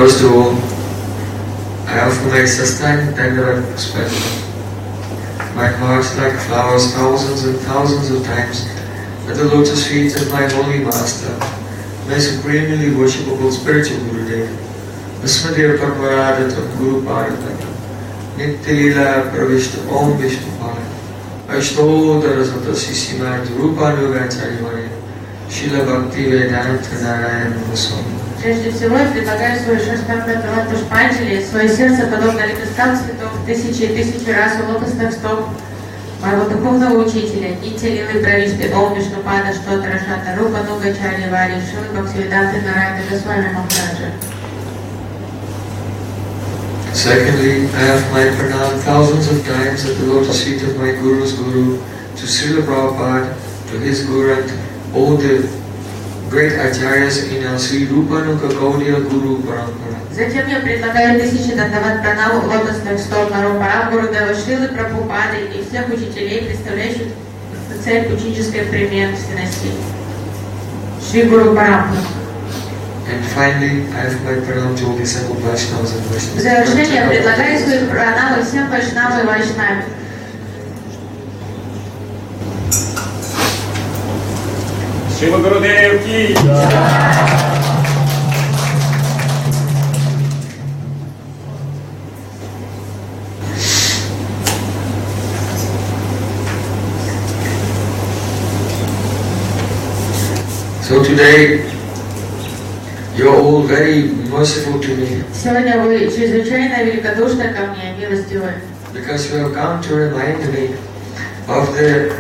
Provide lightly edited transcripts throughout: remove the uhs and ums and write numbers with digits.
First of all, I offer my sustained Dandavat expression. My heart, like flowers, thousands and thousands of times at the lotus feet of my holy master, my supremely worshipable spiritual Gurudev, the Smadir Parvaradatam Guru Paradata, Nityalila Pravishta Om Vishnupala, Ashtodara Satasisima Rupa Goswami, Srila Bhakti Vedanta Narayana Goswami. Прежде всего, я предлагаю свой Пуспанджали, свое сердце, подобно лепесткам цветов, тысячи и тысячи раз у лотосных стоп моего духовного учителя, Нитялилы Правишты Ом Вишнупада Штотара Шата Рупа Нугачари Вари Шилы Бхактивиданты Нарайана Госвами Махараджа. Secondly, I have my pranam thousands of times at the lotus feet of my Guru's Guru, to Srila Prabhupada, to his Guru, and all the great acharyas in our Sri Rupanuga Gaudiya Guru Parampara. Затем я предлагаю тысячи дандават пранаву лотосных стоп Нару Парамгуру Дева Шрилы Прабхупады и всех учителей, представляющих цель ученической преемственности. Шри Гуру Парампара. And finally, I have my pranam to all the assembled Vaishnavas and В завершение предлагаю свои пранамы всем вайшнавам и вайшнавам. Шива Гурудев ки! So today, you're all very merciful to me. Сегодня вы чрезвычайно великодушны ко мне, милостивы. Because you have come to remind me of the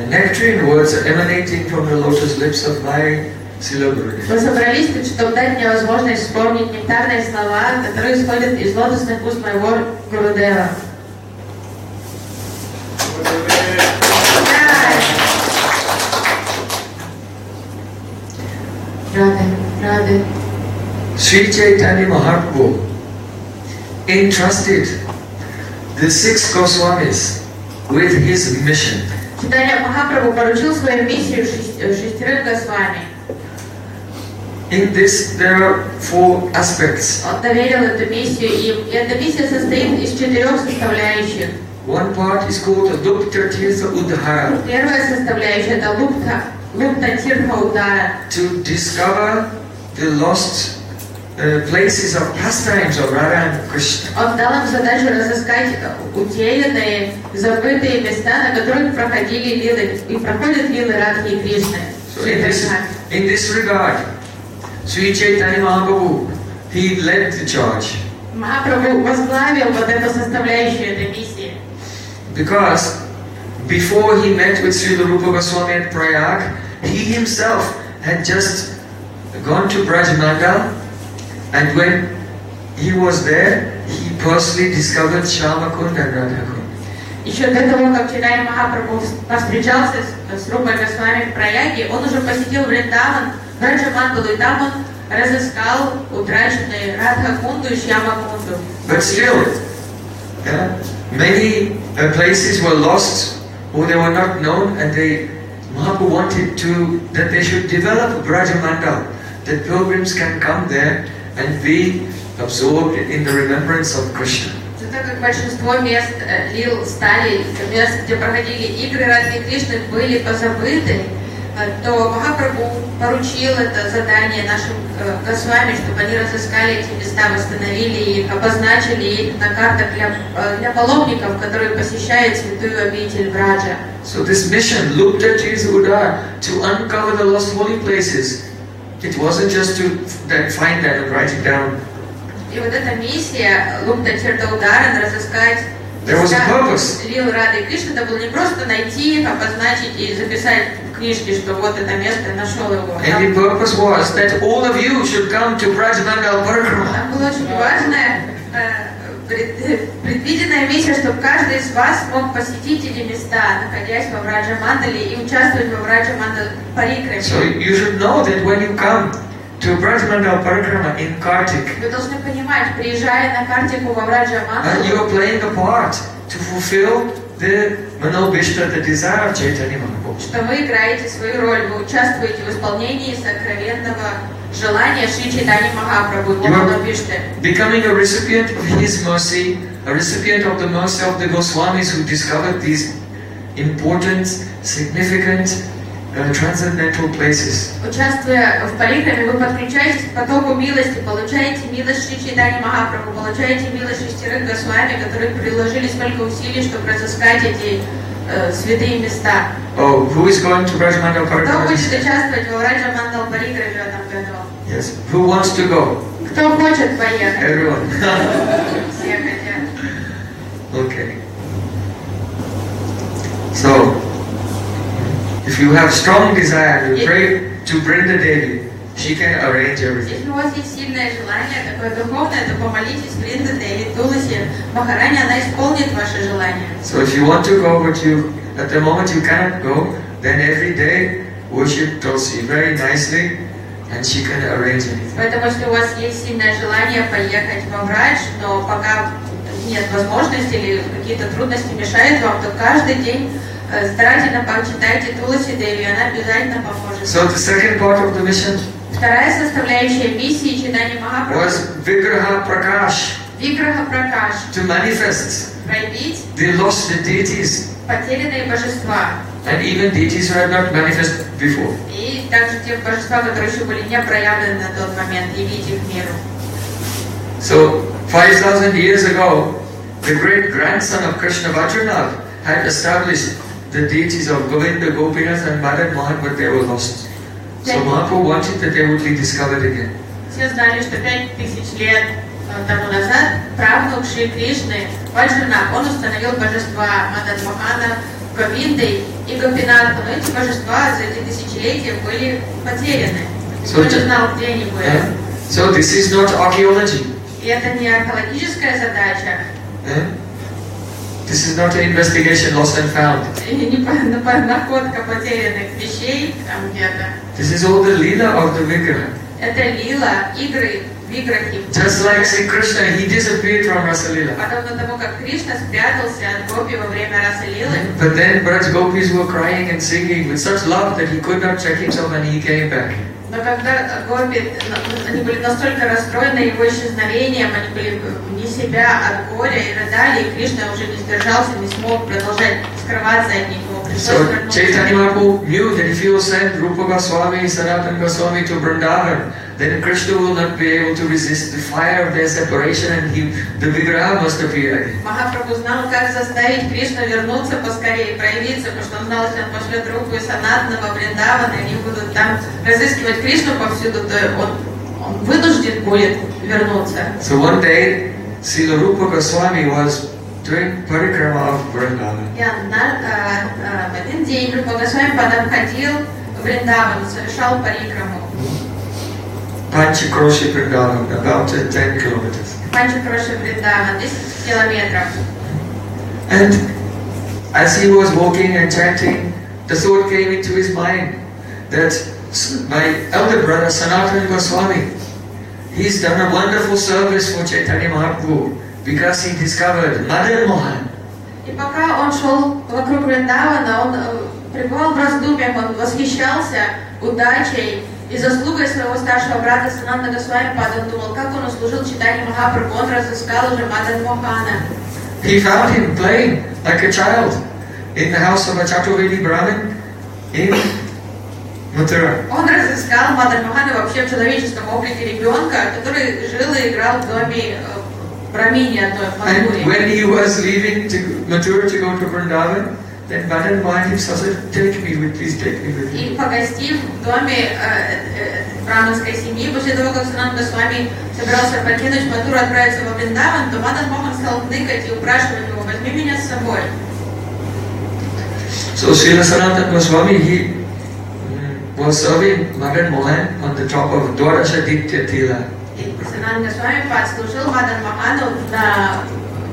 nectarine words emanating from the lotus lips of my Srila Gurudev. Вы собрались тут, чтобы дать мне возможность вспомнить нектарные слова, которые исходят из лотосных уст моего Гурудева. Radha. Sri Chaitanya Mahaprabhu entrusted the 6 Goswamis with his mission. Chaitanya Mahaprabhu поручил свою миссию шестерым Госвами. In this there are 4 aspects. Он доверил эту миссию им, и эта миссия состоит из 4 составляющих. One part is called Lupta Tirtha Uddhara. Первая составляющая это Лупта Тиртха Удара. To discover the lost places of pastimes of Radha and Krishna. Он дал им задачу разыскать утерянные, забытые места, на которых проходили лилы и проходят лилы Радхи и Кришны. So in this regard, Sri Chaitanya Mahaprabhu, he led the charge. Махапрабху возглавил вот эту составляющую этой миссии. Because before he met with Srila Rupa Goswami at Prayag, he himself had just gone to Brajmandal, and when he was there, he personally discovered Shyamakund and Radhakund. Еще до того, как Чайтанья Махапрабху повстречался с Рупой Госвами в Праяге, он уже посетил Вриндаван, Браджамандалу, и там он разыскал утраченные Радхакунду и Шьямакунду. But still, many places were lost or they were not known, and Mahaprabhu wanted that they should develop Brajamandal, that pilgrims can come there and be absorbed in the remembrance of Krishna. Так как большинство мест лил стали, мест, где проходили игры Радхи и Кришны, были позабыты, то Махапрабху поручил это задание нашим Госвами, чтобы они разыскали эти места, восстановили их, обозначили их на картах для паломников, которые посещают святую обитель Браджа. So this mission, Lupta Tirtha Uddhara, to uncover the lost holy places, it wasn't just to find them and write it down. И вот эта миссия Лупта Тиртха Удара, разыскать лил Рады и Кришны, это было не просто найти их, обозначить и записать в книжке, что вот это место, нашел его. And the purpose was that all of you should come to Brajmandal Parikrama. Там была очень важная предвиденная миссия, чтобы каждый из вас мог посетить эти места, находясь во Браджамандале и участвовать во Браджамандал Парикраме. So you should know that when you come to Brajmandal Parikrama in Kartik, вы должны понимать, приезжая на Картику во Браджамандалу, you are playing a part to fulfill the Manobishta, the desire of Chaitanya Mahaprabhu. Что вы играете свою роль, вы участвуете в исполнении сокровенного желания Шри Чайтаньи Махапрабху, его Манобишты. Becoming a recipient of his mercy, a recipient of the mercy of the Goswamis who discovered these important, significant, transcendental places. Участвуя в парикраме, вы подключаетесь к потоку милости, получаете милость Шри Чайтаньи Махапрабху, получаете милость шестерых Госвами, которые приложили столько усилий, чтобы разыскать эти святые места. Oh, who is going to Brajmandal Кто Parikrama? будет участвовать в Браджамандал Парикраме в этом году? Yes. Who wants to go? Кто хочет поехать? Everyone. Все хотят. Okay. So, if you have strong desire to pray to Brinda Devi, she can arrange everything. Если у вас есть сильное желание, такое духовное, то помолитесь Бринда Деви Туласи Махарани, она исполнит ваше желание. So if you want to go, but at the moment you cannot go, then every day worship Tulsi very nicely, and she can arrange anything. Поэтому, если у вас есть сильное желание поехать во Брадж, но пока нет возможности или какие-то трудности мешают вам, то каждый день старательно почитайте Туласи Деви, она обязательно поможет. So the second part of the mission Вторая составляющая миссии Чайтаньи Махапрабху was vigraha prakash, Виграха Пракаш, to manifest проявить the lost deities, потерянные божества. and even deities who had not manifested before. И также те божества, которые еще были не проявлены на тот момент, явить их миру. So 5,000 years ago, the great grandson of Krishna Vajranath had established the deities of Govinda, Gopinath and Madan Mohan, but they were lost. So Mahaprabhu wanted that they would be discovered again. Все знали, что 5000 лет тому назад правнук Шри Кришны Ваджранат, он установил божества Мадан Мохана, Говинды и Гопинатха, но эти божества за эти тысячелетия были потеряны. Никто не знал, где они были. So this is not archaeology. И это не археологическая задача. This is not an investigation lost and found. И не находка потерянных вещей там где-то. This is all the lila of the vigraha. Это лила, игры, виграхи. Just like Sri Krishna, he disappeared from Rasa Lila. Подобно тому, как Кришна спрятался от гопи во время Раса Лилы. But then Braj gopis were crying and singing with such love that he could not check himself and he came back. Но когда гопи, они были настолько расстроены его исчезновением, они были вне себя от горя и рыдали, и Кришна уже не сдержался, не смог продолжать скрываться от них. So Chaitanya Mahaprabhu knew that if he will send Rupa Goswami, Sanatana Goswami to Vrindavan, then Krishna will not be able to resist the fire of their separation and the vigraha must appear again. Махапрабху знал, как заставить Кришну вернуться поскорее, проявиться, потому что он знал, если он пошлет Рупу и Санатана во Вриндаван, и они будут там разыскивать Кришну повсюду, то он вынужден будет вернуться. So one day, Srila Rupa Goswami was doing parikrama of Vrindavan. В один день Рупа Госвами ходил в Вриндаван, совершал парикраму. Panchakroshi Vrindavan, about 10 kilometers. Panchakroshi Vrindavan, 10 kilometers. And as he was walking and chanting, the thought came into his mind that my elder brother Sanatana Goswami, he's done a wonderful service for Chaitanya Mahaprabhu because he discovered Madan Mohan. И пока он шел вокруг Вриндавана, он пребывал в раздумьях, он восхищался удачей и заслугой своего старшего брата Санатана Госвами. Он думал, как он услужил Чайтанье Махапрабху, он разыскал уже Мадан Мохана. He found him playing like a child in the house of a Chaturvedi Brahmin in Mathura. Он разыскал Мадан Мохана вообще в человеческом облике ребенка, который жил и играл в доме Брамини одной в Мадхуре. And when he was leaving to Mathura to go to Vrindavan, then Madan Mohan himself said, please take me with you. И погостив в доме браманской семьи, после того, как Санатана Госвами собирался покинуть Мадхуру, отправиться во Вриндаван, то Мадан Мохан стал кныкать и упрашивать его, возьми меня с собой. So Srila Sanatana Goswami, he was serving Madan Mohan on the top of Dwarasha Ditya Tila. Санатана Госвами послужил Мадан Мохану на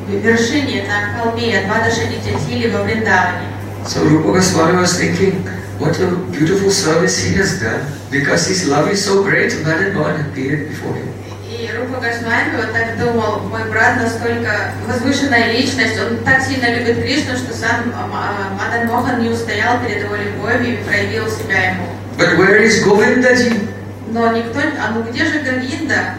вершине, на холме Двадашадитя-Тили во Вриндаване. So Rupa Goswami was thinking, what a beautiful service he has done, because his love is so great, Madan Mohan appeared before him. И Рупа Госвами вот так думал, мой брат настолько возвышенная личность, он так сильно любит Кришну, что сам Мадан Мохан не устоял перед его любовью и проявил себя ему. But where is Govindaji? Но никто, ну где же Говинда?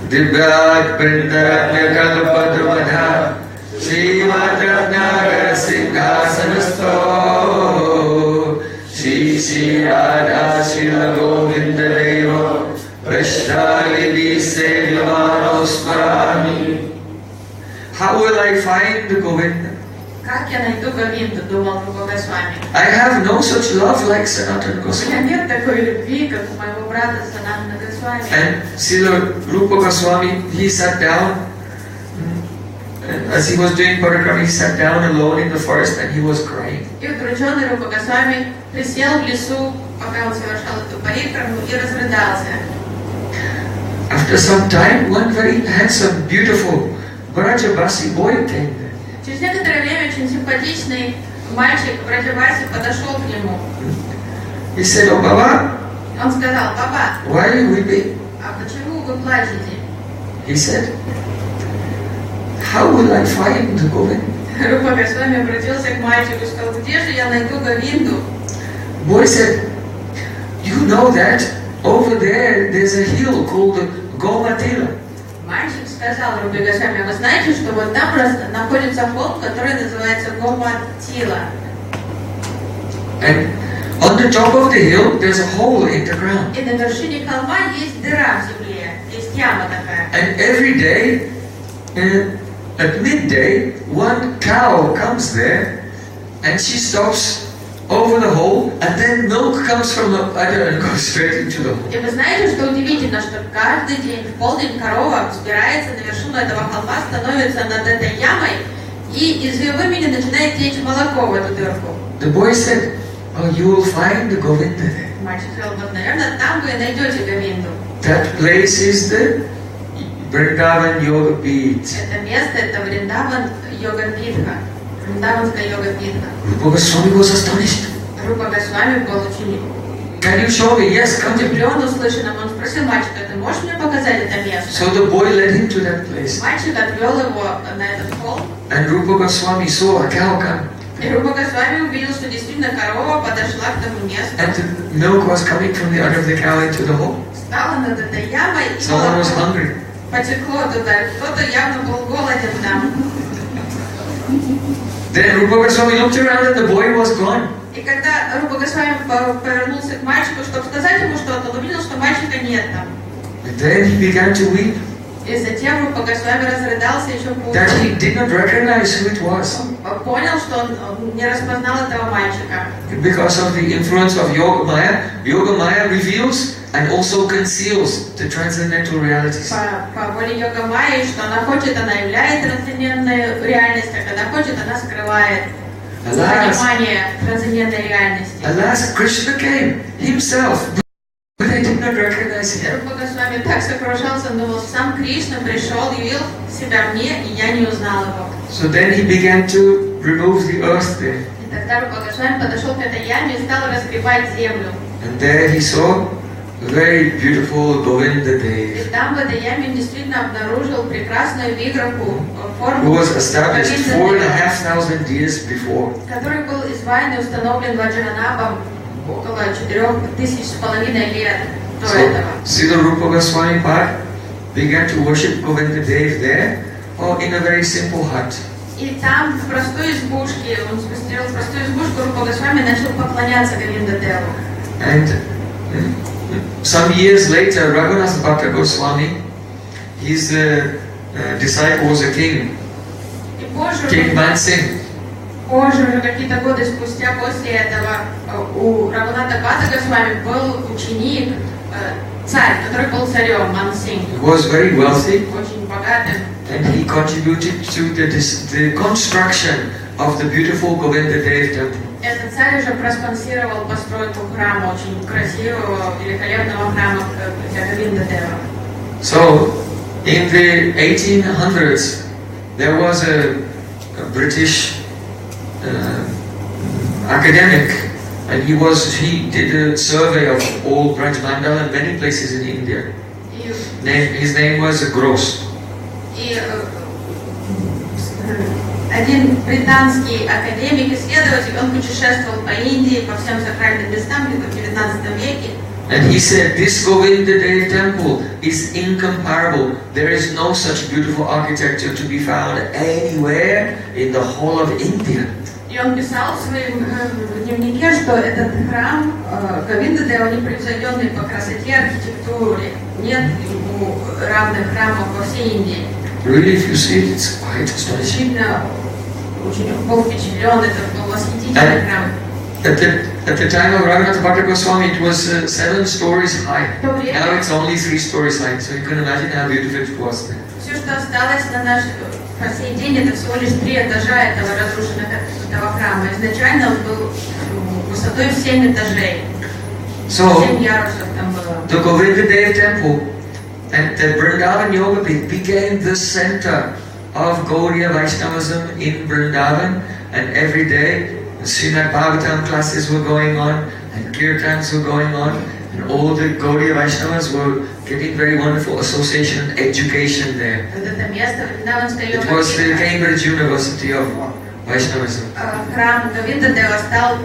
Divyat Prindaratya Kalpadrumadha Srimatratnagar Singhasanastho Shri Radha Srila Govinda Devo Prashtali Sevamano Smarami. How will I find the Govinda? Как я найду Говинду, думал Рупа Госвами. I have no such love like Sanatana У Goswami. меня нет такой любви, как у моего брата Санатана Госвами. And Srila Rupa Goswami, he sat down, and as he was doing parikrama, he sat down alone in the forest and he was crying. И удрученный Рупа Госвами присел в лесу, пока он совершал эту парикраму, и разрыдался. After some time, one very handsome, beautiful Brajabasi boy came there. Через некоторое время очень симпатичный мальчик Браджаваси подошел к нему. He said, "Oh Baba, Он сказал, папа, why are you weeping?" а почему вы плачете? He said, "How will I find the Govinda?" Рупа Госвами обратился к мальчику и сказал, где же я найду Говинду? Boy said, you know that over there's a hill called Gomatila. Мальчик сказал Рупе Госвами, вы знаете, что вот там находится холм, который называется Гоматила. And on the top of the hill, there's a hole in the ground. И на вершине холма есть дыра в земле, есть яма такая. And every day, at midday, one cow comes there, and she stops over the hole, and then milk comes from the udder and goes straight into the hole. И вы знаете, что удивительно, что каждый день в полдень корова взбирается на вершину этого холма, становится над этой ямой, и из ее вымени начинает течь молоко в эту дырку. The boy said, oh, you will find the Govinda there. Мальчик сказал, вот, наверное, там вы найдете Говинду. That place is the Vrindavan Yoga Beat. Это место, это Вриндаван Йога-Питха. Вриндаванская Йога-Питха. Rupa Goswami was astonished. Рупа Госвами был ученик. Can you show me? Yes, come to me. Удивлен услышанным, он спросил мальчика, ты можешь мне показать это место? So the boy led him to that place. Мальчик отвел его на этот холм. And Rupa Goswami saw a cow come. И Рупа Госвами увидел, что действительно корова подошла к тому месту. And the milk was coming from the udder of the cow into the hole. Стала над этой ямой, и Someone was молоко hungry. потекло туда. Кто-то явно был голоден там. Then Rupa Goswami looked around and the boy was gone. И когда Рупа Госвами повернулся к мальчику, чтобы сказать ему что-то, он увидел, что мальчика нет там. And then he began to weep И затем Рупа Госвами разрыдался еще that больше. he did not recognize who it was Он понял, что он не распознал этого мальчика. because of the influence of Yoga Maya. Yoga Maya reveals and also conceals the transcendental realities. По воле Йога Майи, что она хочет, она являет трансцендентную реальность, а когда хочет, она скрывает понимание трансцендентной реальности. Alas, Krishna came himself, but I did not recognize him. Рупа Госвами так сокрушался, но сам Кришна пришел, явил себя мне, и я не узнал его. So then he began to remove the earth there. И тогда Рупа Госвами подошел к этой яме и стал разгребать землю. And there he saw a very beautiful Govinda И Dev, там в этой яме действительно обнаружил прекрасную виграху, who форму was established Говинда Дева, 4,500 years before. который был изваян и установлен Ваджранабом около 4500 лет до So этого. Srila Rupa Goswami Pad began to worship Govinda Dev there, or in a very simple hut. И там, в простой избушке, он спустил в простую избушку, Рупа Госвами начал поклоняться Говинда Деву. And some years later, Raghunath Bhatta Goswami, his disciple was a king, И позже, King Mansingh. уже какие-то годы спустя после этого у Рагунатха Бхатта Госвами был ученик, царь, который был царем, Мансинг, He was very wealthy, очень богатым. and he contributed to the construction of the beautiful Govinda Dev temple. Этот царь уже проспонсировал постройку храма, очень красивого, великолепного храма для Говинда Дева. So, in the 1800s, there was a British academic, and he did a survey of all Braj Mandal and many places in India. His name was Gross. И один британский академик, исследователь, он путешествовал по Индии, по всем сакральным местам, где-то в 19 веке. And he said, this Govinda Dev temple is incomparable. There is no such beautiful architecture to be found anywhere in the whole of India. И он писал в своем дневнике, что этот храм Говинда Дева непревзойденный по красоте архитектуре. Нет ему равных храмов во всей Индии. Really, if you see it, it's quite astonishing. Действительно, очень был впечатлен, это был восхитительный храм. At the time of Raghunath Bhatta Goswami, it was 7 stories high. Now it's only 3 stories high, so you can imagine how beautiful it was then. Все, что осталось по сей день, это всего лишь 3 этажа этого разрушенного храма. Изначально он был высотой в 7 этажей. So, 7 ярусов там было. the Govinda Dev temple and the Vrindavan Yoga Pit became the center of Gaudiya Vaishnavism in Vrindavan, and every day Srimad Bhagavatam classes were going on, and kirtans were going on, and all the Gaudiya Vaishnavas were getting very wonderful association and education there. Вот это место, Вриндаванская It was the йога-питха. Cambridge University of Vaishnavism. Храм Говиндадева стал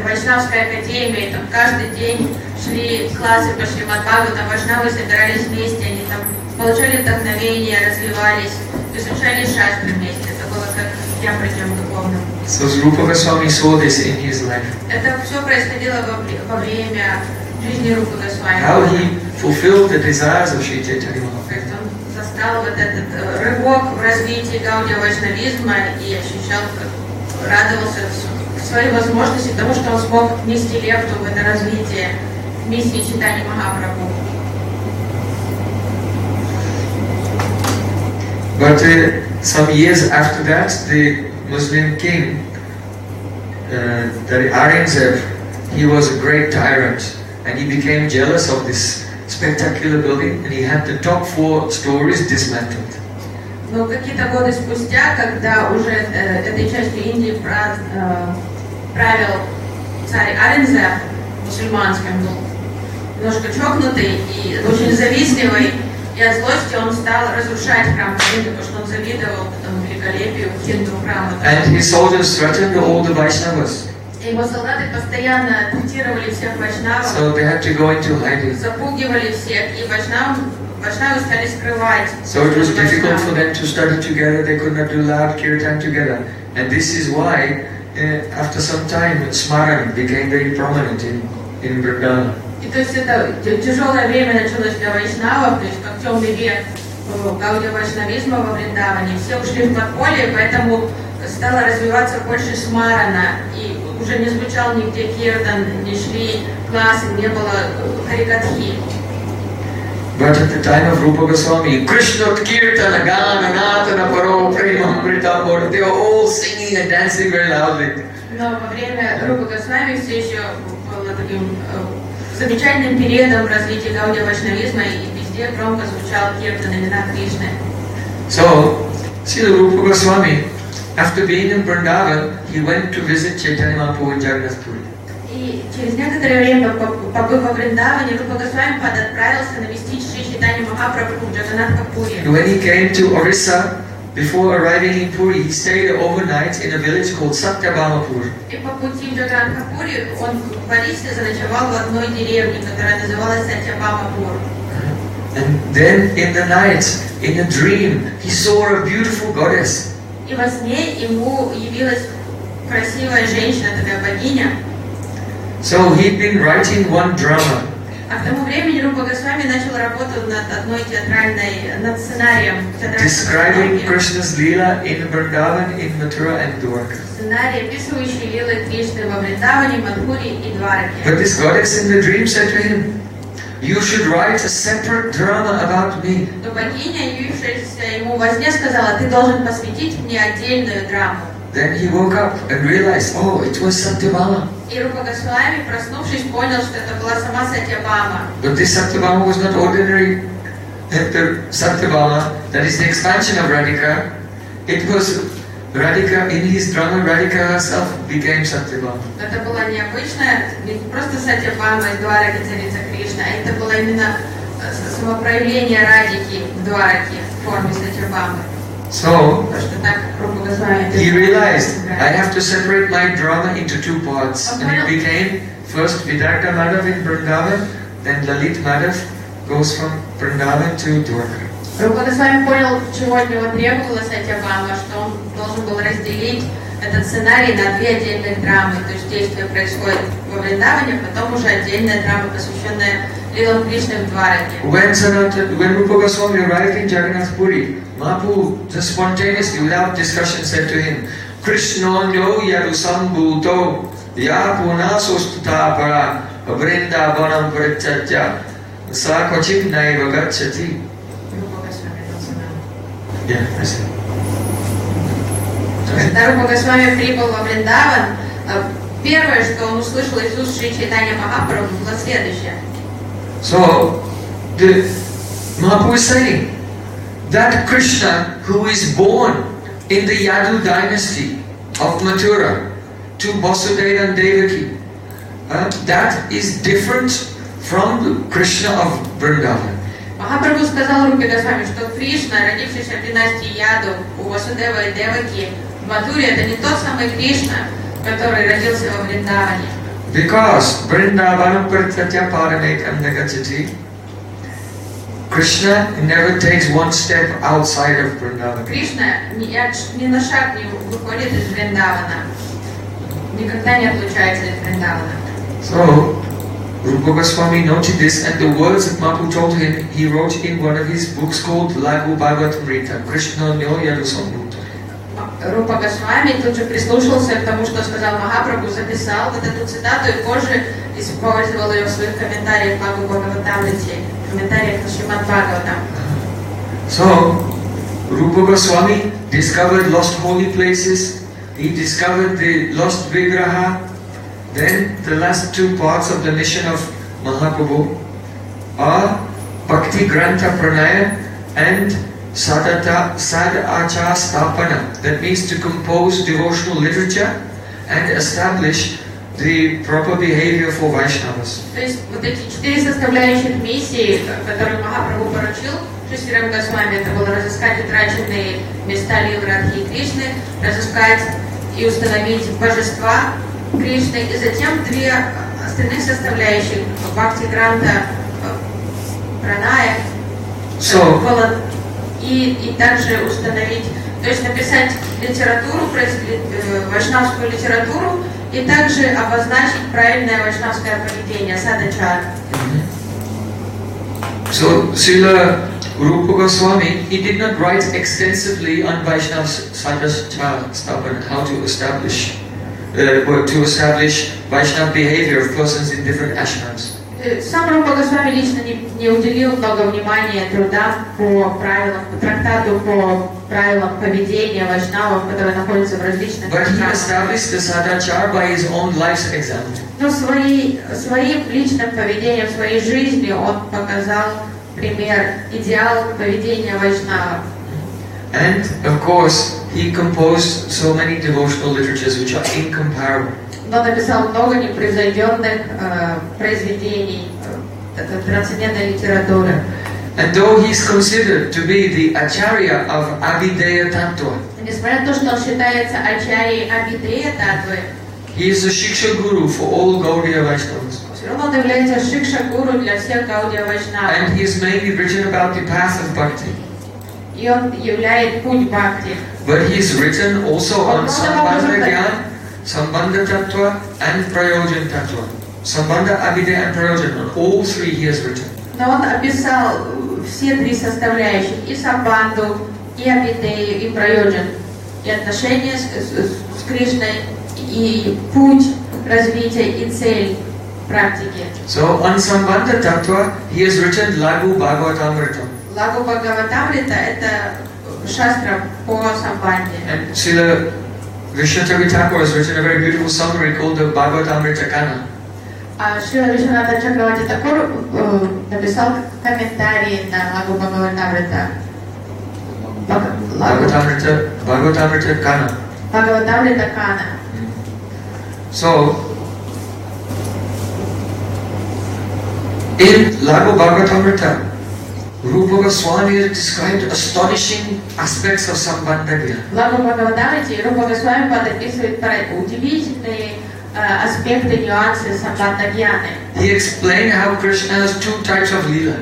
Вайшнавской академией. Там каждый день шли классы по Шримад-Бхагаватам, вайшнавы собирались вместе, они там получали вдохновение, развивались, изучали шастры вместе. Это было как я придем духовным. So Rupa Goswami saw this in his life. Это все происходило во время жизни Рупы Госвами. How he fulfilled the desires of Sri Chaitanya Mahaprabhu. Он застал вот этот рывок в развитии гаудия вайшнавизма и ощущал, радовался в своей возможности того, что он смог внести лепту в это развитие миссии Чайтаньи Махапрабху. But some years after that, the Muslim king, the Aurangzeb, he was a great tyrant, and he became jealous of this spectacular building, and he had the top 4 stories dismantled. Но какие-то годы спустя, когда уже этой частью Индии правил царь Аурангзеб, мусульманским, был немножко чокнутый и очень завистливый, и от злости он стал разрушать храм Говинды, потому что он завидовал этому великолепию хинду храма. And his soldiers threatened all the Vaishnavas. И его солдаты постоянно третировали всех вайшнавов, So they had to go into hiding. запугивали всех, и вайшнавы стали скрывать. So it was difficult for them to study together, they could not do loud kirtan together. And this is why, after some time, Smaran became very prominent in Vrindavan. И то есть это тяжелое время началось для вайшнавов, то есть как темный век гаудия вайшнавизма во Вриндаване. Все ушли в подполье, поэтому стало развиваться больше смарана, и уже не звучал нигде киртан, не шли классы, не было харикатхи. But at the time of Rupa Goswami, Krishna Kirtana Gana Natana Paro Prem Amritamur, they were all singing and dancing very loudly. Но во время Рупы Госвами все еще было таким замечательным периодом развития гаудия вайшнавизма, и везде громко звучал киртан имена Кришны. So, Srila Rupa Goswami, after being in Vrindavan, he went to visit Chaitanya Mahaprabhu in Jagannath Puri. И через некоторое время, побыв во Вриндаване, Рупа Госвами отправился навестить Шри Чайтанью Махапрабху в Джаганнатхапуре. When he came to Orissa, before arriving in Puri, he stayed overnight in a village called Satyabhamapur. И по пути в Джаганнатхапуре он в Орисе заночевал в одной деревне, которая называлась Сатьябхамапур. And then in the night, in a dream, he saw a beautiful goddess. И во сне ему явилась красивая женщина, такая богиня. So he'd been writing one drama. А к тому времени Рупа Госвами начал работу над одной над сценарием Describing Krishna's Leela in Vrindavan, in Mathura and Dwarka. Сценарий, описывающий лилы Кришны во Вриндаване, Мадхуре и Двараке. But this goddess in the dream said to him, "You should write a separate drama about me." Но богиня, явившаяся ему во сне, сказала: ты должен посвятить мне отдельную драму. Then he woke up and realized, oh, it was Satyabhama. И Рупа Госвами, проснувшись, понял, что это была сама Сатьябхама. But this Satyabhama was not ordinary Satyabhama, that is the expansion of Radhika. It was Radhika, in his drama, Radhika herself became Satyabhama. Это была необычная, не просто Сатьябхама из Двараки, царица Кришна, а это было именно самопроявление Радхики в Двараке в форме Сатьябхамы. So, he realized, I have to separate my drama into 2 parts. And it became first Vidarka Madhav in Vrindavan, then Lalit Madhav goes from Vrindavan to Dwarka. Рупа Госвами понял, чего от него требовала Сатьябхама, что он должен был разделить этот сценарий на 2 отдельных драмы. То есть действие происходит во Вриндаване, потом уже отдельная драма, посвященная лилам Кришны в Двараке. When Rupa Goswami arrived in Jagannath Puri, Mahaprabhu just spontaneously, without discussion, said to him, Krishna no yadusambhuto yapunasustutapara vrindavanam parityatya sakvachit naiva gacchati. Yeah, I see. Когда Рупа Госвами прибыл во Вриндаван, первое, что он услышал из уст Шри Чайтаньи Махапрабху, было следующее. So, the Mahaprabhu is saying that Krishna, who is born in the Yadu dynasty of Mathura to Vasudeva and Devaki, that is different from the Krishna of Vrindavan. Махапрабху сказал Рупе Госвами, что Кришна, родившийся в династии Яду у Васудева и Деваки, Мадхури это не тот самый Кришна, который родился во Вриндаване. Because Vrindavanam Prathatya Paramekam Nagachati, Krishna never takes one step outside of Vrindavan. Кришна ни на шаг не выходит из Вриндавана, никогда не отлучается из Вриндавана. So, Rupa Goswami noted this, and the words that Mahaprabhu told him, he wrote in one of his books called Lagu Bhagavatamrita, Krishna Nyo Yadusamut. Рупа Госвами тут же прислушался к тому, что сказал Махапрабху, записал вот эту цитату и позже использовал ее в своих комментариях Лагу Бхагаватамрите, комментариях на Шримад Бхагаватам. So, Rupa Goswami discovered lost holy places, he discovered the lost vigraha. Then the last two parts of the mission of Mahaprabhu are Bhakti Grantha Pranaya and Sadata Sadacha Stapana. That means to compose devotional literature and establish the proper behavior for Vaishnavas. То есть вот эти 4 составляющих миссии, которые Махапрабху поручил Шристи Госвами, это было разыскать утраченные места Лилы Радхи и Кришны, разыскать и установить божества Кришны, и затем 2 остальных составляющих Бхакти Гранта Праная и также установить, то есть написать литературу, вайшнавскую литературу и также обозначить правильное вайшнавское поведение, садачар. So, Srila Rupa Goswami, he did not write extensively on Vaishnava Sadachara Stapana, how to establish Vaishnava behavior of persons in different ashrams. Сам Рупа Госвами лично не уделил много внимания трудам по правилам, по трактату по правилам поведения вайшнавов, которые находятся в различных But he ашрамах. established the sadachar by his own life's example. Но своим личным поведением, своей жизнью он показал пример, идеал поведения вайшнавов. And of course, he composed so many devotional literatures which are incomparable. Он написал много непревзойденных произведений трансцендентной литературы. And though he is considered to be the acharya of Abhideya Tattva, Несмотря на то, что он считается ачарьей Абхидея Татвы, he is a shiksha guru for all Gaudiya Vaishnavas. все равно он является шикша-гуру для всех Гаудия Вайшнавов. And he has mainly written about the path of bhakti. И он являет путь бхакти. But he has written also on Sambandha Gyan, Sambandha Tattva and Prayojan Tattva. Sambandha, Abhideya and Prayojan, on all 3 he has written. Но он описал все 3 составляющих, и самбанду, и Абхидею, и Праyojan, и отношения с Кришной, и путь развития, и цель практики. So on Sambandha Tattva he has written Lagu Bhagavatamrita. Лагу Бхагаватамрита это шастра по самбанде. And Srila Vishwanath Thakur has written a very beautiful summary called the Bhagavatamrita Kana. А Шрила Вишванатха Чакраварти Такур написал комментарий на Лагу Бхагаватамрита. Bhagavatamrita Kana. Бхагаватамрита Кана. So, in Lagu Bhagavatamrita, Rupa Goswami has described astonishing aspects of Sambandha Gyan. В Лагу Бхагаватамрите Рупа Госвами описывает удивительные аспекты, нюансы самбандha-гьяны. He explained how Krishna has 2 types of lila.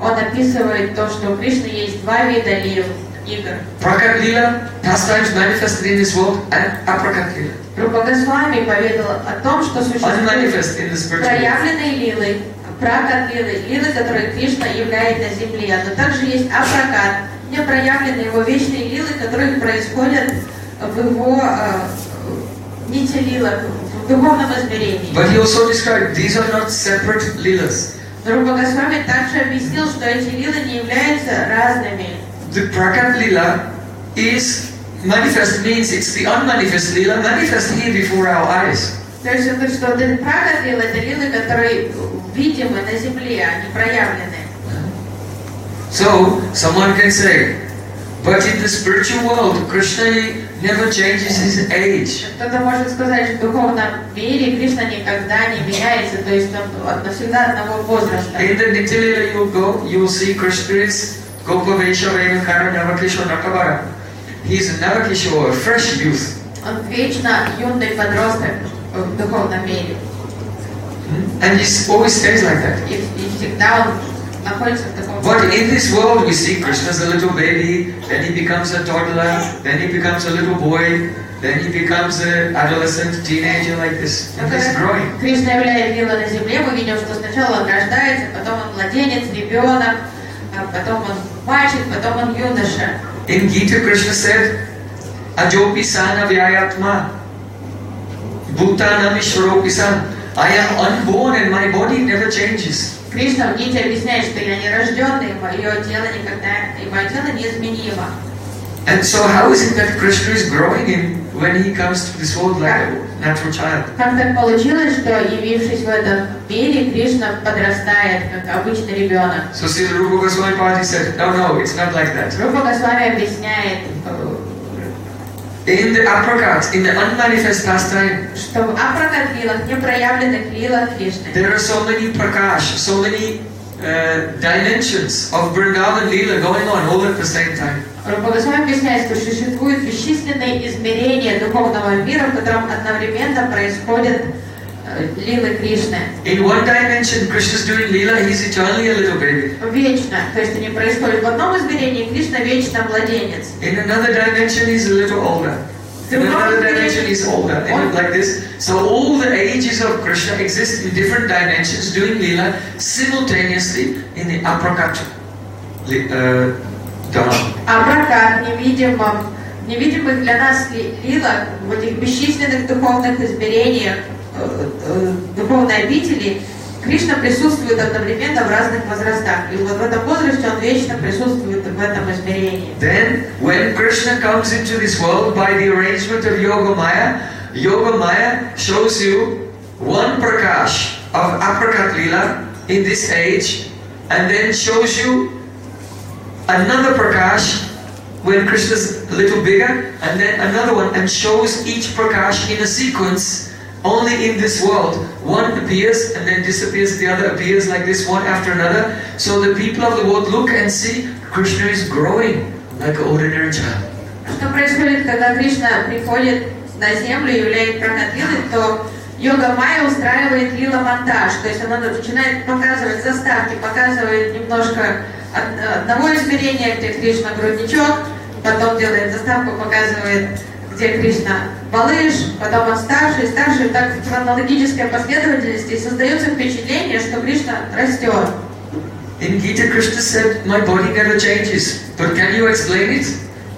Он описывает то, что у Кришны есть 2 вида лил, игр. Prakat lila, pastimes manifested in this world, and aprakat lila, Рупа Госвами поведал о том, что существуют unmanifest in the spiritual world. проявленные лилы, пракат лилы, лилы, которые Кришна являет на земле, но также есть апракат, непроявленные его вечные лилы, которые происходят в его нити-лилах, в духовном измерении. But he also described these are not separate lilas. Рупа Госвами также объяснил, что эти лилы не являются разными. The prakat lila is manifest, means it's the unmanifest lila manifest here before our eyes. То есть он говорит, что вот этот пракат лилы, это лилы, которые видимы на земле, они проявлены. So, someone can say, but in the spiritual world, Krishna never changes his age. Кто-то может сказать, что в духовном мире Кришна никогда не меняется, то есть он навсегда одного возраста. In the Nitya-lila you will see Krishna is Gopa Vesha Vena Karanava Krishna Nakavara. He's a Navakishore, a fresh youth. Он вечно юный подросток в духовном мире. And he always stays like that. И всегда он находится в таком But in this world we see Krishna as a little baby, then he becomes a toddler, then he becomes a little boy, then he becomes an adolescent, teenager like this. And he's growing. Кришна являет лила на земле, мы видим, что сначала он рождается, потом он младенец, ребенок, потом он мальчик, потом он юноша. In Gita, Krishna said, Ajopi sana vyayatma, bhutanam ishvaropi san. I am unborn and my body never changes. Кришна в Гите объясняет, что я нерожденный, мое тело никогда, и мое тело неизменимо. And so how is it that Krishna is growing in when he comes to this world like a natural child? Как так получилось, что, явившись в этом мире, Кришна подрастает, как обычный ребенок? So Srila Rupa Goswami said, no, it's not like that. Рупа Госвами объясняет, In the aprakat, in the unmanifest pastime, что в апракат-лилах, непроявленных лилах Кришны, there are so many prakash, so many dimensions of Vrindavan Leela going on all at the same time. Рупа Госвами объясняет, что существуют бесчисленные измерения духовного мира, в котором одновременно происходят лилы Кришны. In one dimension, Krishna is doing Leela, he's eternally a little baby. Вечно, то есть они происходят в одном измерении, Кришна вечно младенец. In another dimension, he's a little older. In another dimension, he's older. And like this. So all the ages of Krishna exist in different dimensions, doing Leela simultaneously in the aprakat Dhamma. Апракат, невидимых для нас лилах, в этих бесчисленных духовных измерениях, духовной обители, Кришна присутствует одновременно в разных возрастах. И вот в этом возрасте он вечно присутствует в этом измерении. Then, when Krishna comes into this world by the arrangement of Yoga Maya shows you one prakash of aprakat lila in this age, and then shows you another prakash when Krishna's a little bigger, and then another one, and shows each prakash in a sequence. Only in this world, one appears and then disappears, the other appears like this, one after another. So the people of the world look and see Krishna is growing like an ordinary child. Что происходит, когда Кришна приходит на землю и являет пракат-лилы, то Йога Майя устраивает лила-монтаж, то есть она начинает показывать заставки, показывает немножко одного измерения, где Кришна грудничок, потом делает заставку, показывает, где Кришна малыш, потом он старший, так в хронологической последовательности, и создается впечатление, что Кришна растет. In Gita, Krishna said, "My body never changes." But can you explain it?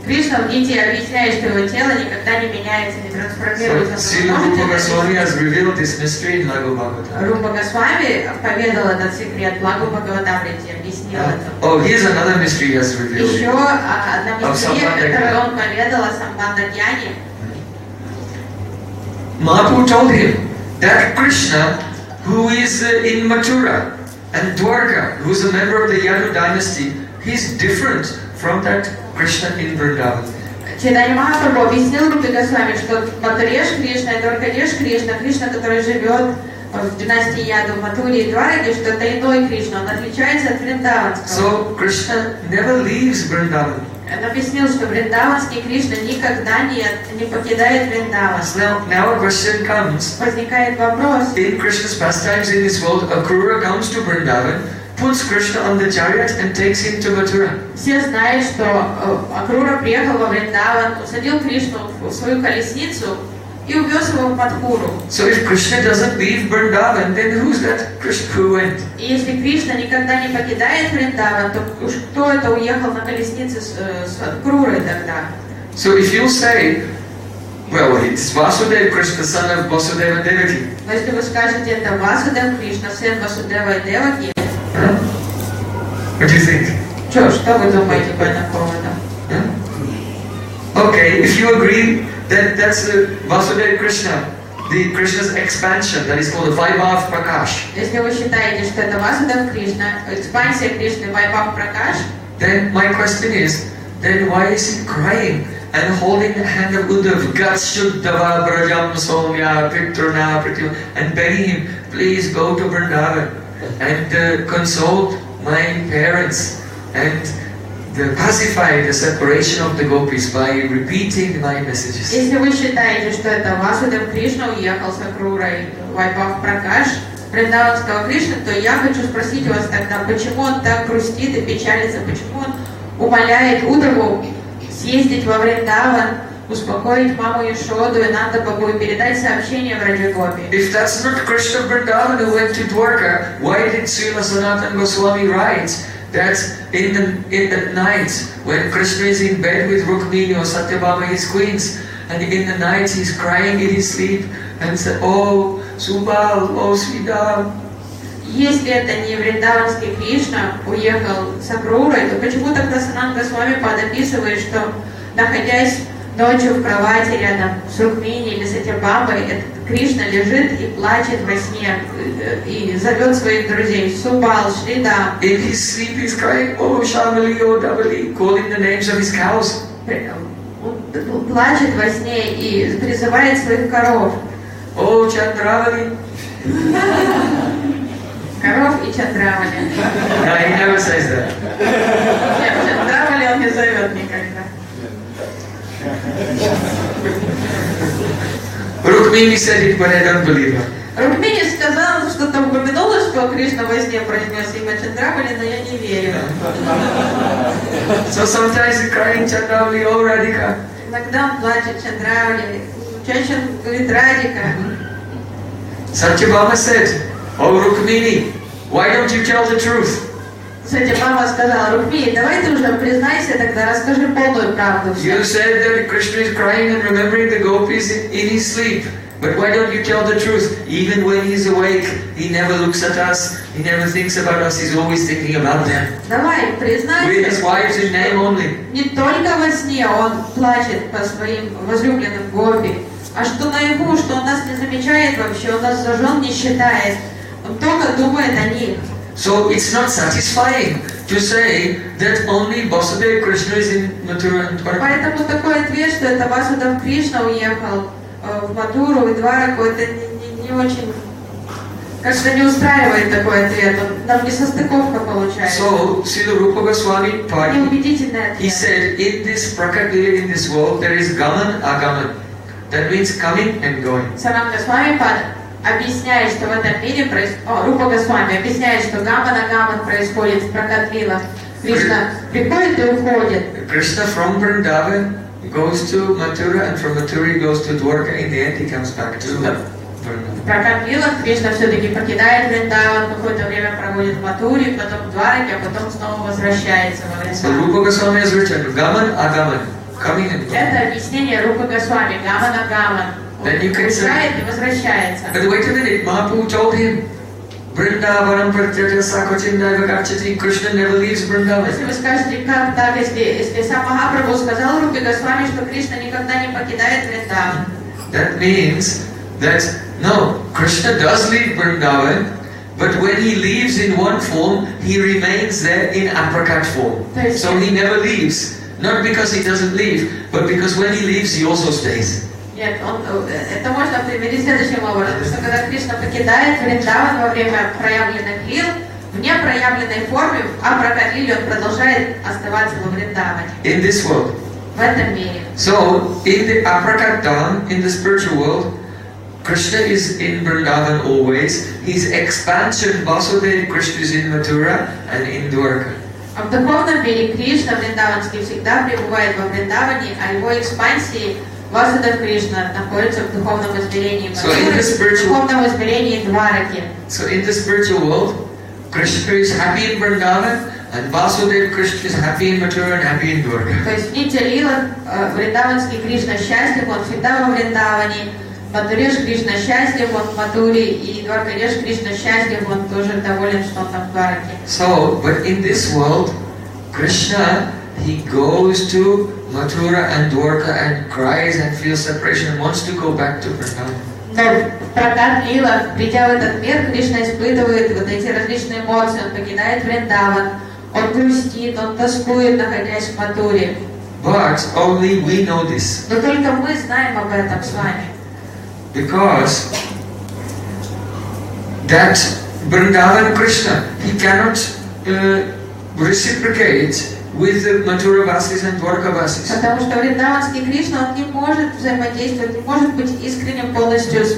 Кришна в Гите объясняет, что его тело никогда не меняется, не трансформируется. Srila Rupa Goswami has revealed this mystery in Laghu Bhagavatam. Рупа Госвами поведал этот секрет, Лaghu Бхагаватамрите объяснил это. Oh, here's another mystery he has revealed. Еще одна мистерия, которую он поведал о Самбандагьяне. Mahaprabhu told him that Krishna, who is in Mathura and Dwarka, who is a member of the Yadu dynasty, he's different from that Krishna in Vrindavan. Chaitanya Mahaprabhu объяснил Рупе Госвами, что Матуреш Кришна и Дваркадеш Кришна, Кришна, который живет в династии Яду, в Матуре и Двараке, что это иной Кришна, он отличается от Вриндаванского. So Krishna never leaves Vrindavan. Он объяснил, что Вриндаванский Кришна никогда не покидает Вриндаван. Now a question comes. Возникает вопрос. In Krishna's pastimes in this world, Akrura comes to Vrindavan, puts Krishna on the chariot and takes him to Mathura. Все знают, что Акрура приехал во Вриндаван, усадил Кришну в свою колесницу и увез его в Мадхуру. So if Krishna doesn't leave Vrindavan, then who's that Krishna who went? И если Кришна никогда не покидает Вриндаван, то уж кто это уехал на колеснице с Акрурой тогда? So if you say, well, it's Vasudeva Krishna, son of Vasudeva Devaki. Но если вы скажете, это Васудев Кришна, сын Васудева и Деваки, what do you think? Что вы думаете по этому поводу? Okay, if you agree that that's Vasudeva Krishna, the Krishna's expansion, that is called the Vaibhav Prakash. Если вы считаете, что это Васудев Кришна, экспансия Кришны Вайбхав Пракаш, then my question is, then why is he crying and holding the hand of Uddhav, Gatshuddhava Brajam Somya Pitruna Prityu, and begging him, please go to Vrindavan and console my parents and pacify the separation of the gopis by repeating my messages. Если вы считаете, что это Васудев Кришна уехал с Акрурой, Вайбхав Пракаш, Вриндаванского Кришны, то я хочу спросить вас тогда, почему он так грустит и печалится, почему он умоляет Удаву съездить во Вриндаван, успокоить маму Яшоду и Нанда Бабу и передать сообщение в Раджагопи. If that's not Krishna Vrindavan who went to Dwarka, why did Srila Sanatana Goswami write that in the night when Krishna is in bed with Rukmini or Satyabhama, his queens, and in the night he's crying in his sleep and said, "Oh Subal, oh Sridham." Если это не Вриндаванский Кришна уехал с Акрурой, то почему тогда Санатана Госвами подописывает, что находясь ночью в кровати рядом с Рукмини или Сатьябамбой, этот Кришна лежит и плачет во сне и зовет своих друзей Субал, Шрида. In his sleep he's crying, "Oh Shamali, oh Davali," calling the names of his cows. Он плачет во сне и призывает своих коров. Oh Chandravali. Коров и Чандравали. No, he never says that. Нет, Чандравали он не зовет никогда. Rukmini said it, but I don't believe her. Рукмини сказал, что там упомянулось, что Кришна во сне произнес имя Чандравали, но я не верю. So sometimes he's crying Chandravali, oh Radhika. Иногда он плачет Чандравали, чаще он говорит Радика. Satyabhama said, "Oh Rukmini, why don't you tell the truth?" Сатьябама сказала: Рукмини, давай ты уже признайся, тогда расскажи полную правду. You said that Krishna is crying and remembering the gopis in his sleep. But why don't you tell the truth? Even when he's awake, he never looks at us, he never thinks about us, he's always thinking about them. Давай, признайся. With his wives in name only. Не только во сне он плачет по своим возлюбленным гопи, а что наяву, что он нас не замечает вообще, он нас за жен не считает. Он только думает о них. So it's not satisfying to say that only Vasudeva Krishna is in Mathura and Dwarka. Поэтому такой ответ, что это Васудев Кришна уехал в Матуру и Двараку, это не очень, как-то не устраивает такой ответ. Нам не состыковка получается. So Srila Rupa Goswami party, Неубедительный ответ. he said, in this Prakatila, in this world, there is Gaman, Agaman. That means coming and going. Санатана Госвами объясняет, что в этом мире Рупа Госвами объясняет, что Гаман происходит в Пракатвилах. Кришна приходит и уходит. Krishna from Vrindavan goes to Mathura, and from Mathura he goes to Dwarka. In the end he comes back to Vrindavan. В Пракатвилах Кришна все-таки покидает Вриндаван, какое-то время проводит в Матуре, потом в Двараке, а потом снова возвращается во So Вриндаван. Rupa Goswami has written Gaman, Agaman, coming and going. Это объяснение Рупа Госвами, Гаман. Then you can say, уезжает и возвращается. but wait a minute, Mahaprabhu told him, Vrindavanam pratyata sakotindaiva gacchati, Krishna never leaves Vrindavan. Если вы скажете, как так, если сам Махапрабху сказал Рупе Госвами, что Кришна никогда не покидает Вриндаван. That means that, no, Krishna does leave Vrindavan, but when he leaves in one form, he remains there in aprakat form. So he never leaves, not because he doesn't leave, but because when he leaves, he also stays. Нет, это можно привести следующим образом, что когда Кришна покидает Вриндаван во время проявленных лил, в непроявленной форме, а пракат-лиле он продолжает оставаться во Вриндаване. In this world. В этом мире. So, in the aprakat dham, in the spiritual world, Krishna is in Vrindavan always. His expansion, Vasudeva Krishna is in Mathura and in Dwarka. А в духовном мире Кришна Вриндаванский всегда пребывает во Вриндаване, а его экспансии Васудев Кришна находится в духовном измерении Матуры, в духовном измерении Двараки. So in the spiritual world, Krishna is happy in Vrindavan, and Vasudeva Krishna is happy in Mathura and happy in Dwarka. То есть в Нитья Лила Вриндаванский Кришна счастлив, он всегда во Вриндаване, Матуреш Кришна счастлив, он в Матуре, и Дваркадеш Кришна счастлив, он тоже доволен, что он там в Двараке. So, but in this world, Krishna, he goes to Mathura and Dwarka and cries and feels separation and wants to go back to Vrindavan. Но в прокат Лила, придя в этот мир, Кришна испытывает вот эти различные эмоции, он покидает Вриндаван, он грустит, он тоскует, находясь в Матуре. But only we know this. Но только мы знаем об этом с вами. Because that Vrindavan Krishna, he cannot reciprocate with the Mathura Vasis and Dwarka Vasis. Потому что вриндаванский Кришна, он не может взаимодействовать, не может быть искренним полностью с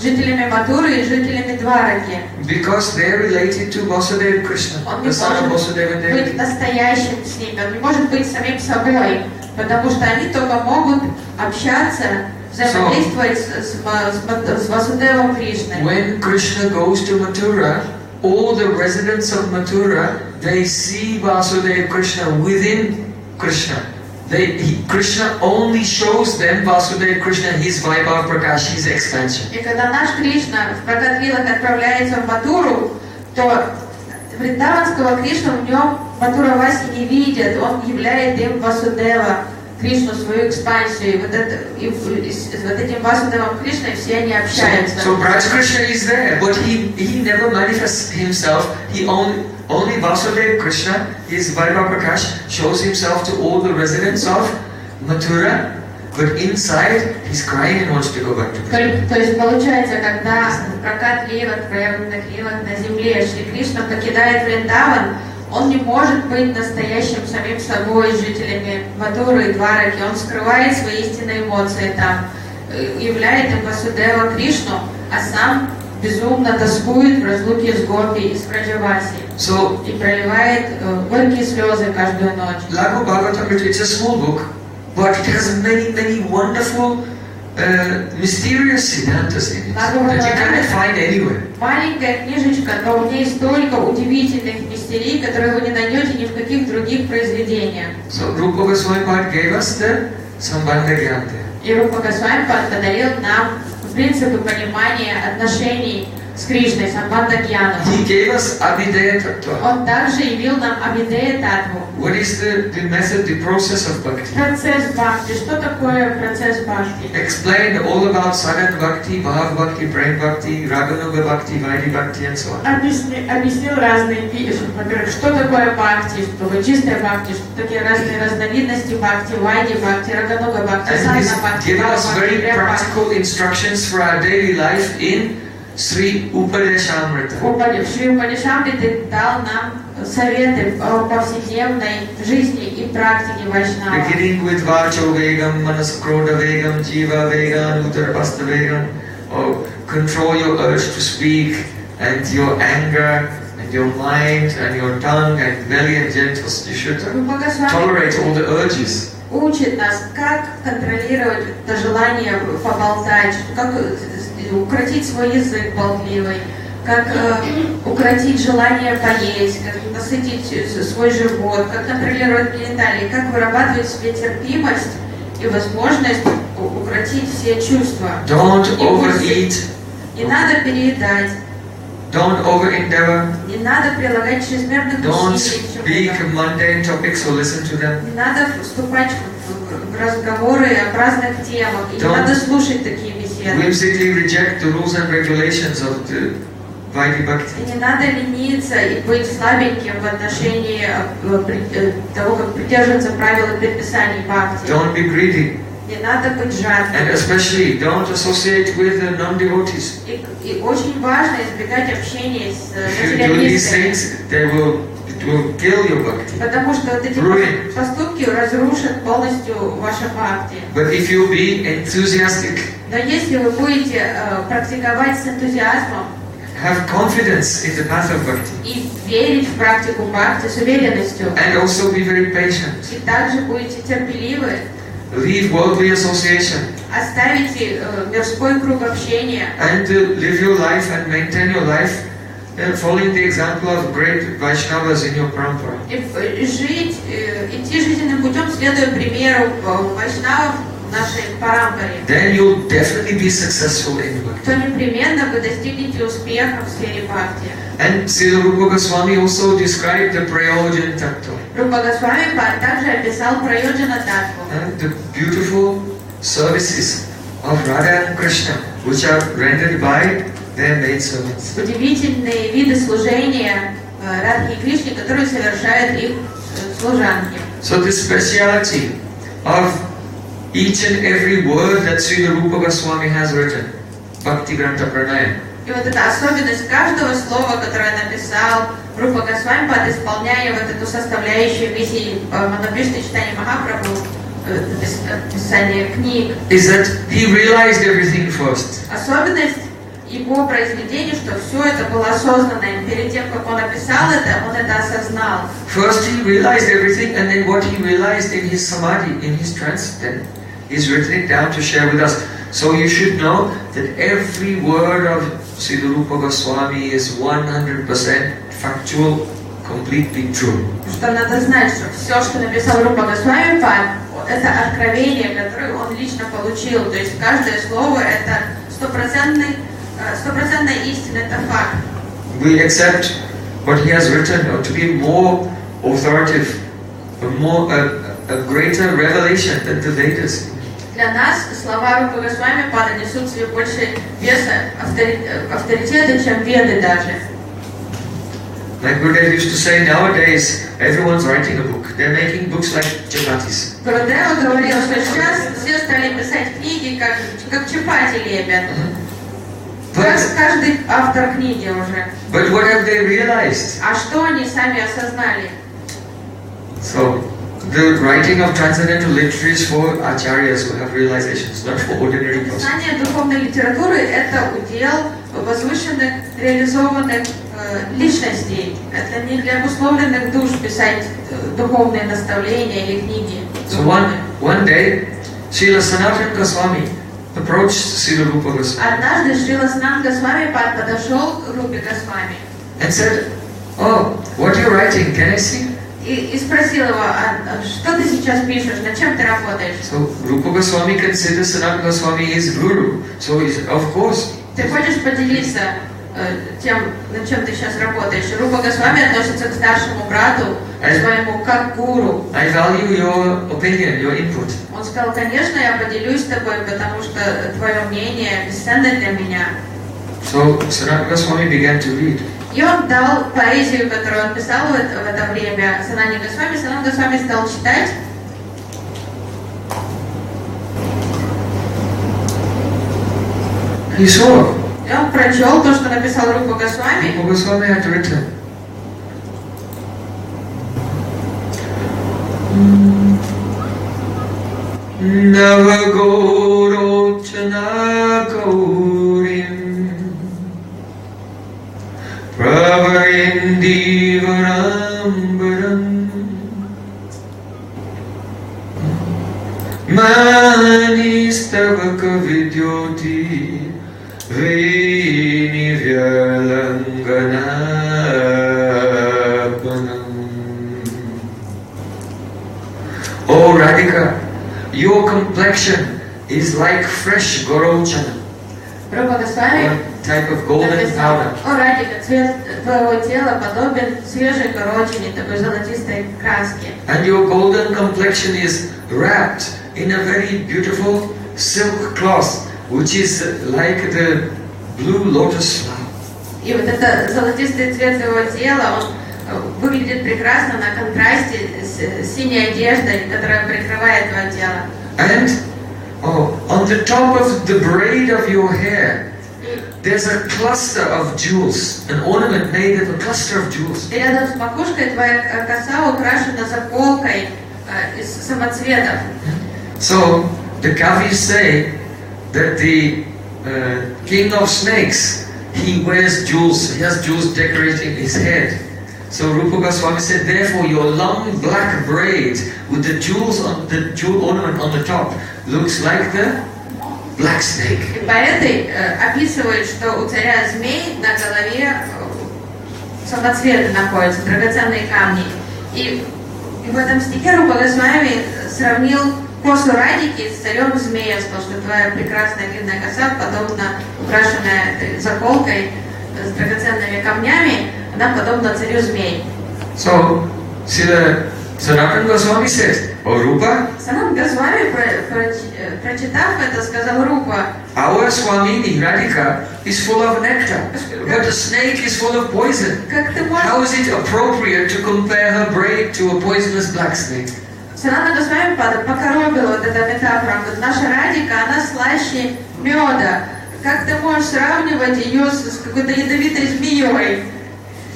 жителями Матуры и жителями Двараки. Because they are related to Vasudeva Krishna, the son of Vasudeva and Он не может быть настоящим с ними, он не может быть самим собой, потому что они только могут общаться, взаимодействовать с Васудевом Кришной. When Krishna goes to Mathura, all the residents of Mathura, they see Vasudeva Krishna within Krishna. Krishna only shows them Vasudeva Krishna, his Vaibhav Prakash, his expansion. И когда наш Кришна в Пракат-лилах отправляется в Матуру, то вриндаванского Кришну в нем Матура-васи не видят, он являет им Васудева Кришну, свою экспансию, и вот этим Васудевом Кришной все они общаются. So Braj Krishna is there, but he never manifests himself. He only Vasudeva Krishna, his Vaibhav Prakash, shows himself to all the residents of Mathura, but inside he's crying and wants to go back to Krishna. То есть получается, когда в Пракат-лилах, проявленных лилах на земле Шри Кришна покидает Вриндаван, он не может быть настоящим самим собой, жителями Мадуры и Двараки. Он скрывает свои истинные эмоции там, являет им Васудева Кришну, а сам безумно тоскует в разлуке с Гопи и с Праджаваси. И проливает горькие слезы каждую ночь. Laghu Bhagavatam, it's a small book, but it has many wonderful mysterious siddhantas in it that you cannot find anywhere. Маленькая книжечка, но в ней столько удивительных мистерий, которые вы не найдете ни в каких других произведениях. So Rupa Goswami gave us the Sambandha Gyan. И Рупа Госвами подарил нам принципы понимания отношений с Кришной, Самбандха Гьяна. He gave us Abhideya Tattva. Он также явил нам Абхидея Таттву. What is the method, the process of bhakti? Процесс бхакти. Что такое процесс бхакти? Explained all about Sagan Bhakti, Bhav Bhakti, Prem Bhakti, Raganuga Bhakti, Vaidhi Bhakti and so on. Объяснил разные виды, во-первых, что такое бхакти, что такое чистая бхакти, что такие разные разновидности бхакти, Вайди Бхакти, Рагануга Бхакти, Садхана Бхакти, Given Бхава us Бхакти, very Прем practical Бхакти. instructions for our daily life in Sri Upadeshamrita. Шри Упадешамрита дал нам советы о повседневной жизни и практике Вайшнава. Beginning with Vacho Vegam, Manasakroda Vegam, Jiva Vegam, Uttarapasta Vegam, or control your urge to speak and your anger and your mind and your tongue and belly and genitals. You should tolerate all the urges. Учит нас, как контролировать это желание поболтать, как укротить свой язык болтливый, как укротить желание поесть, как насытить свой живот, как контролировать гениталии, как вырабатывать в себе терпимость и возможность укротить все чувства. Don't overeat. Не надо переедать. Don't over-endeavor. Не надо прилагать чрезмерных Don't усилий. speak mundane topics or listen to them. Не надо вступать в разговоры о праздных темах. И не надо слушать такие беседы. Whimsically reject the rules and regulations of the Vaidhi Bhakti. И не надо лениться и быть слабеньким в отношении того, как придерживаться правил и предписаний бхакти. Don't be greedy. Не надо быть жадным. And especially don't associate with the non-devotees. И очень важно избегать общения с If you do these things, it will kill your bhakti. Потому что вот эти поступки разрушат полностью ваше бхакти. But if you be enthusiastic, но если вы будете практиковать с энтузиазмом, have confidence in the path of bhakti, и верить в практику бхакти с уверенностью, and also be very patient, и также будете терпеливы, leave worldly association, оставите мирской круг общения, and live your life and maintain your life following the example of great Vaishnavas in your parampara. И жить, идти жизненным путем, следуя примеру вайшнавов в нашей парампаре. Then you'll definitely be successful in bhakti. То непременно вы достигнете успеха в сфере бхакти. And Srila Rupa Goswami also described the Prayojan tattva. Рупа Госвами также описал Prayojan Tattva. And the beautiful services of Radha and Krishna, which are rendered by their maidservants. Удивительные виды служения Радхи и Кришне, которые совершают их служанки. So the speciality of each and every word that Srila Rupa Goswami has written, Bhakti Grantha Pranayam. И вот эта особенность каждого слова, которое написал Рупа Госвами, исполняя вот эту составляющую миссии Манапишны читания Махапрабху, писание книг. Is that he realized everything first. Особенность его произведения, что все это было осознанно. Перед тем, как он описал это, он это осознал. First he realized everything, and then what he realized in his samadhi, in his trance, then he's written it down to share with us. So you should know that every word of Srila Rupa Goswami is 100% factual, completely true. Что надо знать, что все, что написал Рупа Госвами, это откровение, которое он лично получил. То есть каждое слово это стопроцентная истина, это факт. We accept what he has written to be more authoritative, a greater revelation than the Vedas. Для нас слова Рупы Госвами несут себе больше веса, авторитета, чем Веды даже. Like Gurudev used to say, nowadays everyone's writing a book. They're making books like chapatis. Гурудев говорил, что сейчас все стали писать книги, как чапати лепят. Каждый автор книги уже. But what have they realized? А что они сами осознали? So, the writing of transcendental literature is for acharyas who have realizations, not for ordinary persons. Знание духовной литературы – это удел возвышенных, реализованных личностей. Это не для обусловленных душ писать духовные наставления или книги. So one day, Srila Sanatana Goswami approached Srila Rupa Goswami. Однажды Срила Санатана Госвами подошел к Рупе Госвами And said, "Oh, what you're writing? Can I see?" и спросил его, что ты сейчас пишешь, над чем ты работаешь? So Rupa Goswami considers Sanatana Goswami his guru. So he said, "Of course." Ты хочешь поделиться тем, над чем ты сейчас работаешь? Рупа Госвами относится к старшему брату, своему, как гуру. I value your opinion, your input. Он сказал, конечно, я поделюсь с тобой, потому что твое мнение бесценно для меня. So Sanatana Goswami began to read. И он дал поэзию, которую он писал в это время Санатане Госвами. Санатана Госвами стал читать. He saw. И он прочел то, что написал Рупа Госвами. Rupa Goswami had written. Navagorochana Gaurim Pravarindivarambaram Manistavaka Vidyoti Vinivyalanganapanam. Oh Radhika, your complexion is like fresh gorochana, Rupa Goswami type of golden powder. О, Радика, цвет твоего тела подобен свежей корочине, такой золотистой краски. And your golden complexion is wrapped in a very beautiful silk cloth, which is like the blue lotus flower. И вот этот золотистый цвет твоего тела, он выглядит прекрасно на контрасте с синей одеждой, которая прикрывает твое тело. And on the top of the braid of your hair, there's a cluster of jewels, an ornament made of a cluster of jewels. И рядом с макушкой твоя коса украшена заколкой из самоцветов. So the Kavis say that the king of snakes, he wears jewels, he has jewels decorating his head. So Rupa Goswami said, therefore your long black braid with the jewels on the jewel ornament on the top looks like the black snake. И поэты описывают, что у царя змей на голове самоцветы находятся, драгоценные камни. И в этом стихе Рупа Госвами сравнил косу Радики с царем змея, сказал, что твоя прекрасная длинная коса, подобно украшенная заколкой с драгоценными камнями, она подобна царю змей. So, Srila Sanatana Goswami says, "Oh Rupa, Санатана Госвами, прочитав это, сказал Рупа, our Swamini Radhika is full of nectar, but the snake is full of poison. как ты How можешь... is it appropriate to compare her braid to a poisonous black snake?" Санатана Госвами покоробила вот эта метафора. Вот наша Радика, она слаще меда. Как ты можешь сравнивать ее с какой-то ядовитой змеей?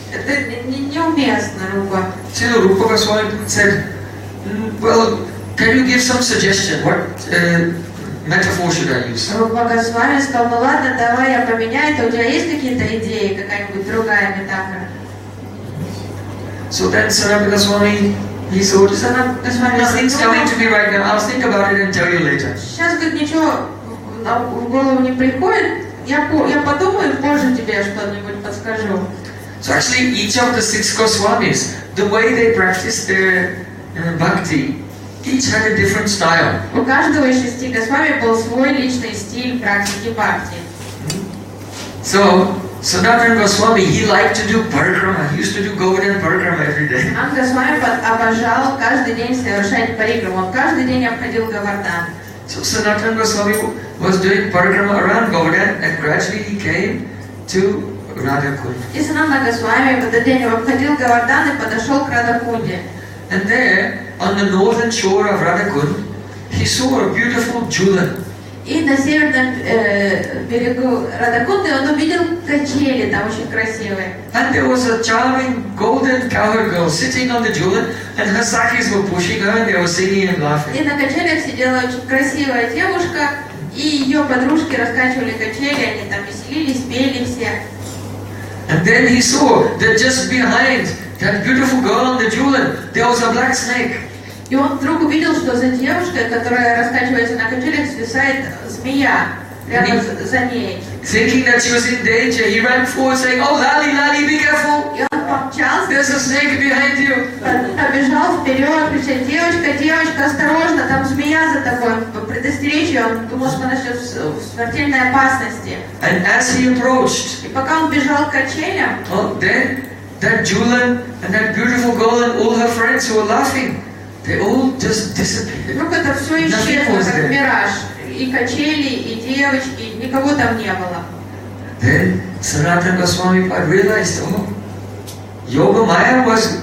Это неуместно, Рупа. So Rupa Goswami said, well, can you give some suggestion? What metaphor should I use? Рупа Госвами сказал, ну ладно, давай я поменяю, у тебя есть какие-то идеи, какая-нибудь другая метафора? So then Sanatana Goswami, he thought, nothing's coming to me right now, I'll think about it and tell you later. Сейчас, говорит, ничего в голову не приходит, я подумаю, позже тебе что-нибудь подскажу. So actually, each of the 6 Goswamis, the way they practiced their bhakti, each had a different style. У каждого из 6 Госвами был свой личный стиль практики бхакти. So Sanatana Goswami, he liked to do parikrama. He used to do Govardhan parikrama every day. Санатана Госвами обожал каждый день совершать парикраму. Он каждый день обходил Говардан. So Sanatana Goswami was doing parikrama around Govardhan, and gradually he came to Radhika. И Санатана Госвами в этот день обходил Говардан и подошел к Радхакунде. And there, on the northern shore of Radhakund, he saw a beautiful jhula. И на северном берегу Радхакунды он увидел качели, там очень красивые. And there was a charming golden cowherd girl sitting on the jhula, and her sakis were pushing her, and they were singing and laughing. И на качелях сидела очень красивая девушка, и ее подружки раскачивали качели, они там веселились, пели все. And then he saw that just behind that beautiful girl on the jhula, there was a black snake. И он вдруг увидел, что за девушкой, которая раскачивается на качелях, свисает змея рядом за ней. Thinking that she was in danger, he ran forward saying, "Oh, Lali, Lali, be careful! И он помчался, There's a snake behind you!" побежал вперед, кричал: девочка, девочка, осторожно, там змея за тобой, предостеречь ее, он думал, что она сейчас в смертельной опасности. And as he approached, И пока он бежал к качелям, then that jhula and that beautiful girl and all her friends who were laughing, they all just disappeared. вдруг это все исчезло, как мираж. И качели, и девочки, никого там не было. Then Sanatana Goswami realized, oh, Yoga Maya was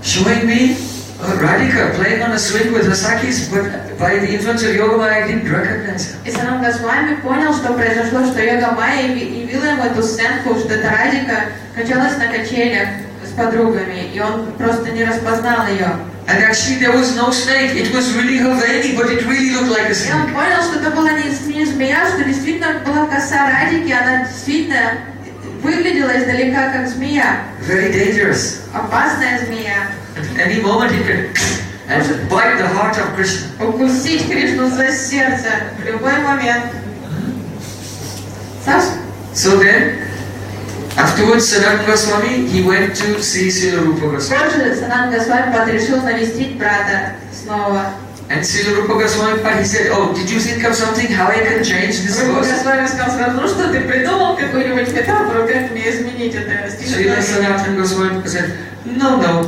showing me Radhika playing on a swing with her sakis, but by the influence of Yoga Maya I didn't recognize her. И Санатана Госвами понял, что произошло, что Йога Майя явила ему эту сценку, что это Радhika качалась на качелях с подругами, и он просто не распознал ее. And actually there was no snake, it was really her veini, but it really looked like a И он snake. понял, что это была не змея, что действительно была коса Радхики, она действительно выглядела издалека как змея. Very dangerous. Опасная змея. At any moment it can and bite the heart of Krishna. Укусить Кришну за сердце в любой момент. So then, afterwards Sanatana Goswami, he went to see Srila Rupa Goswami. Позже Санатана Госвами решил навестить брата снова. And Srila Rupa Goswami, he said, "Oh, did you think of something how I can change this Рупа verse?" Госвами сказал сразу: ну что, ты придумал какую-нибудь метафору, как мне изменить это Srila стихотворение? Sanatana Goswami said, "No, no.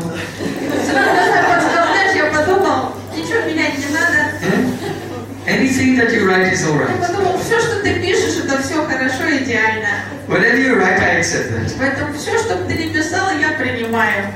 Санатана Госвами сказал: знаешь, я подумал, ничего менять не надо. Anything that you write is all Я right. подумал, все, что ты пишешь, это все хорошо, идеально. Whatever you write, I accept that." Поэтому все, что бы ты ни писал, я принимаю.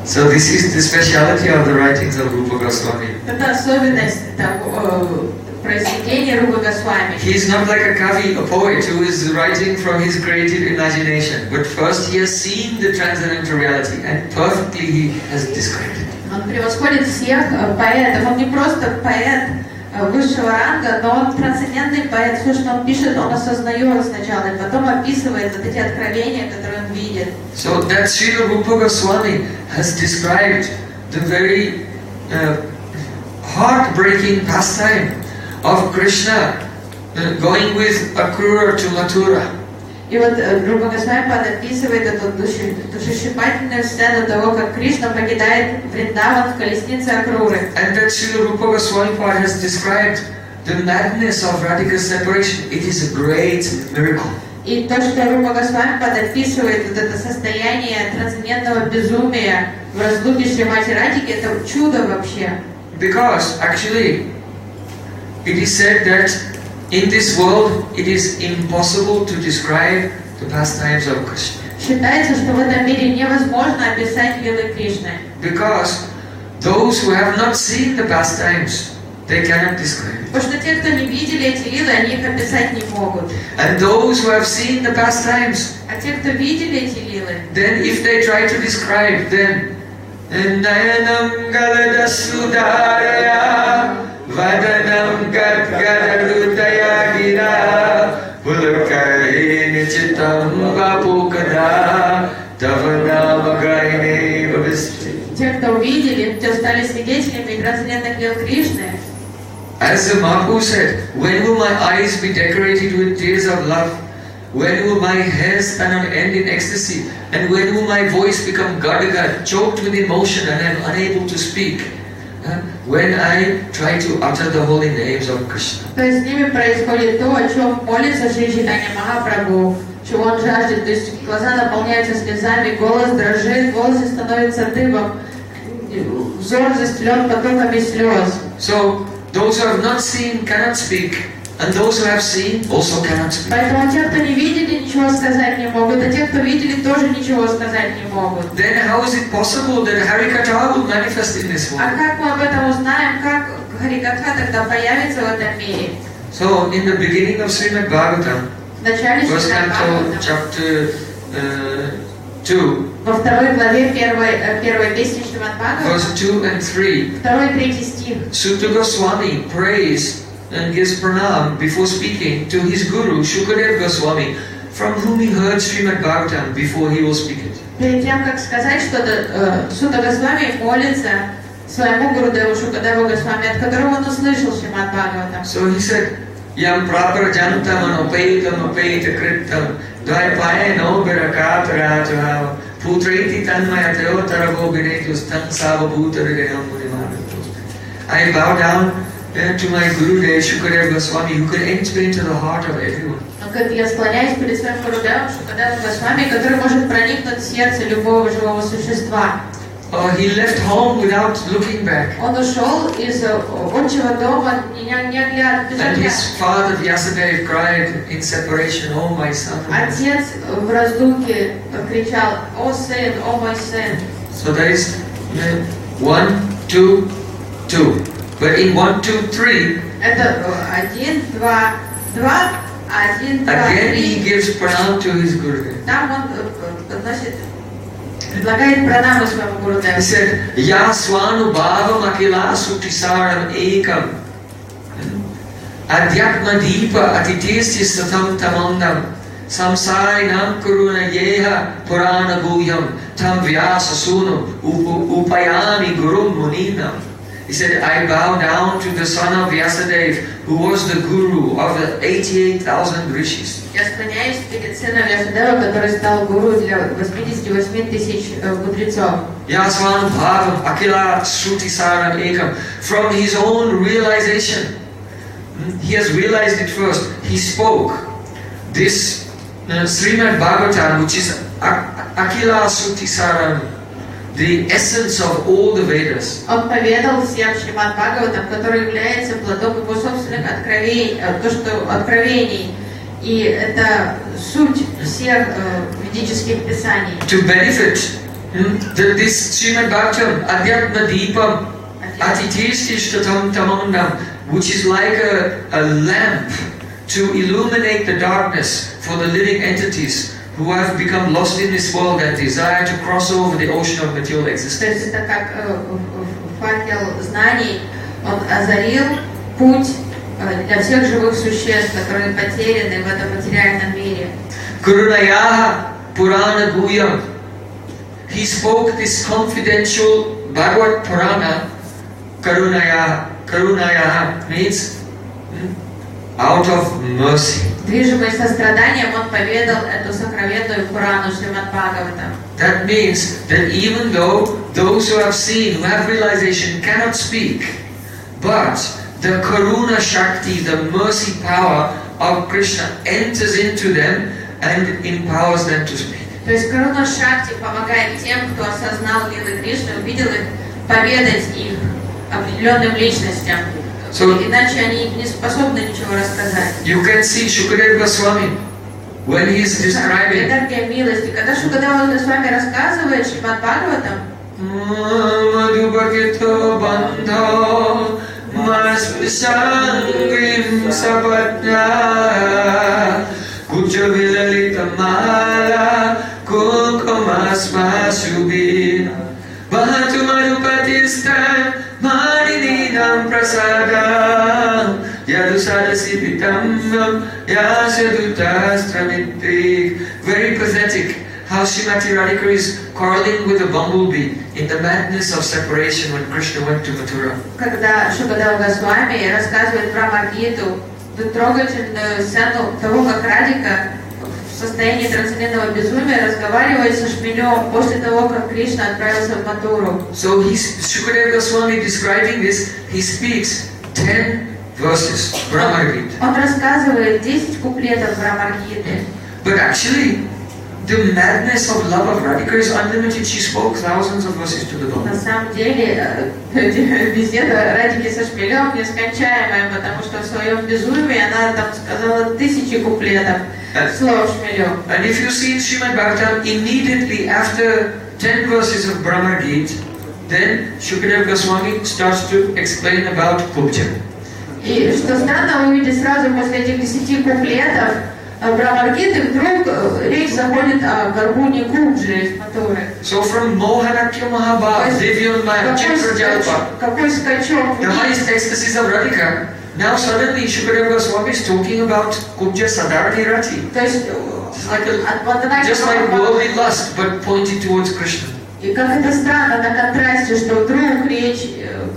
So this is the speciality of the writings of Rupa Goswami. Это особенность того произведения Рупы Госвами. He is not like a kavi, a poet who is writing from his creative imagination, but first he has seen the transcendental reality and perfectly he has described it. Он превосходит всех поэтов. Он не просто поэт высшего ранга, но он трансцендентный поэт. Все, что он пишет, он осознает сначала, и потом описывает вот эти откровения, которые он видит. So that Srila Rupa Goswami has described the very heartbreaking pastime of Krishna going with Akrura to Mathura. И вот Рупа Госвами описывает эту душещипательную сцену того, как Кришна покидает Вриндаван в колеснице Акруры. And that Srila Rupa Goswami has described the madness of Radhika's separation. It is a great miracle. И то, что Рупа Госвами описывает вот это состояние трансцендентного безумия в разлуке Шримати Радхики, это чудо вообще. Because actually, it is said that in this world it is impossible to describe the pastimes of Krishna. Считается, что в этом мире невозможно описать лилы Кришны. Because those who have not seen the pastimes, they cannot describe it. Потому что те, кто не видели эти лилы, они их описать не могут. And those who have seen the pastimes, А те, кто видели эти лилы, then if they try to describe, then Nayanam Galadasudaraya Vadanam Gadgadadutaya Gira Pulakahini Chitam Vapukada Tavanamagahini Bhavistri. те, кто увидели, те стали свидетелями трансцендентных дел Кришны. As the Mahabhava said, when will my eyes be decorated with tears of love? When will my hair stand on end in ecstasy? And when will my voice become gadaga, choked with emotion and am unable to speak? When I try to utter the holy names of Krishna. То есть с ними происходит то, о чем молится Шри Чайтанья Махапрабху, чего он жаждет. То есть глаза наполняются слезами, голос дрожит, волосы становятся дыбом, взор застелен потоками слез. So those who have not seen cannot speak, and those who have seen also cannot speak. Поэтому те, кто не видели, ничего сказать не могут, а те, кто видели, тоже ничего сказать не могут. Then how is it possible that Harikatha will manifest in this А world? как мы об этом узнаем, как Харикатха тогда появится в этом мире? So in the beginning of Srimad Bhagavatam, В начале first Шримад canto, Бхагаватам, chapter 2, во второй главе первой песни Шримад Бхагаватам, verse 2 and 3, 2-3 стих, Rupa Goswami prays and gives pranam before speaking to his guru Shukadeva Goswami, from whom he heard Srimad Bhagavatam before he will speak it. перед тем, как сказать что-то, Сута Госвами молится своему Гурудеву Шукадеву Госвами, от которого он услышал Шримад Бхагаватам. So he said, Yam prapara jantam anopaitam apaita kritam dvaipayano virakatarajaha putriti tanmayateo taravo vinetus tan savabhuta hridayam munimanatos. I bow down to my Guru Dev Shukadeva Goswami, who could enter into the heart of everyone. Я склоняюсь перед своим Гурудевом Шукадевом Госвами, который может проникнуть в сердце любого живого существа. He left home without looking back. Он ушел из отчего дома, не оглядываясь. And his father Vyasadeva cried in separation, "Oh my son." Отец в разлуке кричал: "О сын, о мой сын!" So there is 1, 2, 2. But in 1, 2, 3, Это 1, 2, 2, 1, 2, again he 3. gives pranam to his Guru. Там он предлагает пранаму своему He Гурудеву. said, "Ya swanu bhavam akila sutisaram ekam adhyatma deepa atitesya satam tamandam samsarinam kuruna yeha purana guhyam tam vyasa sunu upayami gurum muninam." He said, I bow down to the son of Vyasadeva, who was the guru of the 88,000 rishis. Я склоняюсь перед сыном Вьясадева, который стал гуру для 88 тысяч мудрецов. Yasvan Bhavam Akila Shruti Saram Ekam. From his own realization, he has realized it first. He spoke this Srimad Bhagavatam, which is Akila Shruti Saram, the essence of all the Vedas. Он поведал всем Шримад Бхагаватам, который является плодом его собственных откровений. И это суть всех ведических писаний. To benefit this Srimad Bhagavatam, Adhyatma Deepam, Atiteshishtatam Tamandam, which is like a lamp to illuminate the darkness for the living entities who have become lost in this world and desire to cross over the ocean of material То existence. есть это как факел знаний, он озарил путь для всех живых существ, которые потеряны в этом материальном мире. Kurunayaha Purana Guyam. He spoke this confidential Bhagavad Purana. Karunayaha means out of mercy. Движимый состраданием, он поведал эту сокровенную Пурану Шримад Бхагаватам. That means that even though those who have seen, who have realization, cannot speak, but the Karuna Shakti, the mercy power of Krishna enters into them and empowers them to speak. То есть Каруна Шакти помогает тем, кто осознал лилы Кришны, увидел их, поведать их определенным личностям. Иначе они не способны ничего рассказать. You can see Shukadeva Goswami when he is describing. Энергия милости. Когда Шукадева Госвами рассказывает Шримад Бхагаватам, Masprisangrim sapatna Kuja vilalita mala Kukumasma subir Bahatu marupatistan Marinidam prasadam Yadusadasi pitam Yasadutastramintrik. Very pathetic how Srimati Radhika is quarreling with a bumblebee in the madness of separation when Krishna went to Mathura. Когда Уddjvala Goswami рассказывает про Маргиту, трогательную сцену того, как Радhika в состоянии трансцендентного безумия разговаривает со шмелем после того, как Кришна отправился в Матуру. So Shukadeva Goswami describing this, he speaks 10 verses, Brahmargita. Он рассказывает 10 куплетов про Маргиты. But actually, the madness of love of Radhika is unlimited. She spoke thousands of verses to the На Bhagavan. самом деле, беседа Радхики со шмелем нескончаемая, потому что в своем безумии она там сказала 1000 куплетов слов шмелем. And if you see in Srimad Bhagavatam, immediately after 10 verses of Brahma Gita, then Shukadeva Goswami starts to explain about Kubja. И что странно, вы видите сразу после этих 10 куплетов Брахмагиты вдруг речь заходит о гармонии Кубджи из Матуры. So from Mohanakya Mahabhava, Divyonmaya, Chitrajalpa, какой скачок the highest ecstasies of Radhika, now suddenly Shukadeva Goswami is talking about Kubja Sadarthi Rati. То есть Just like worldly lust, but pointing towards Krishna. И как это странно на контрасте, что вдруг речь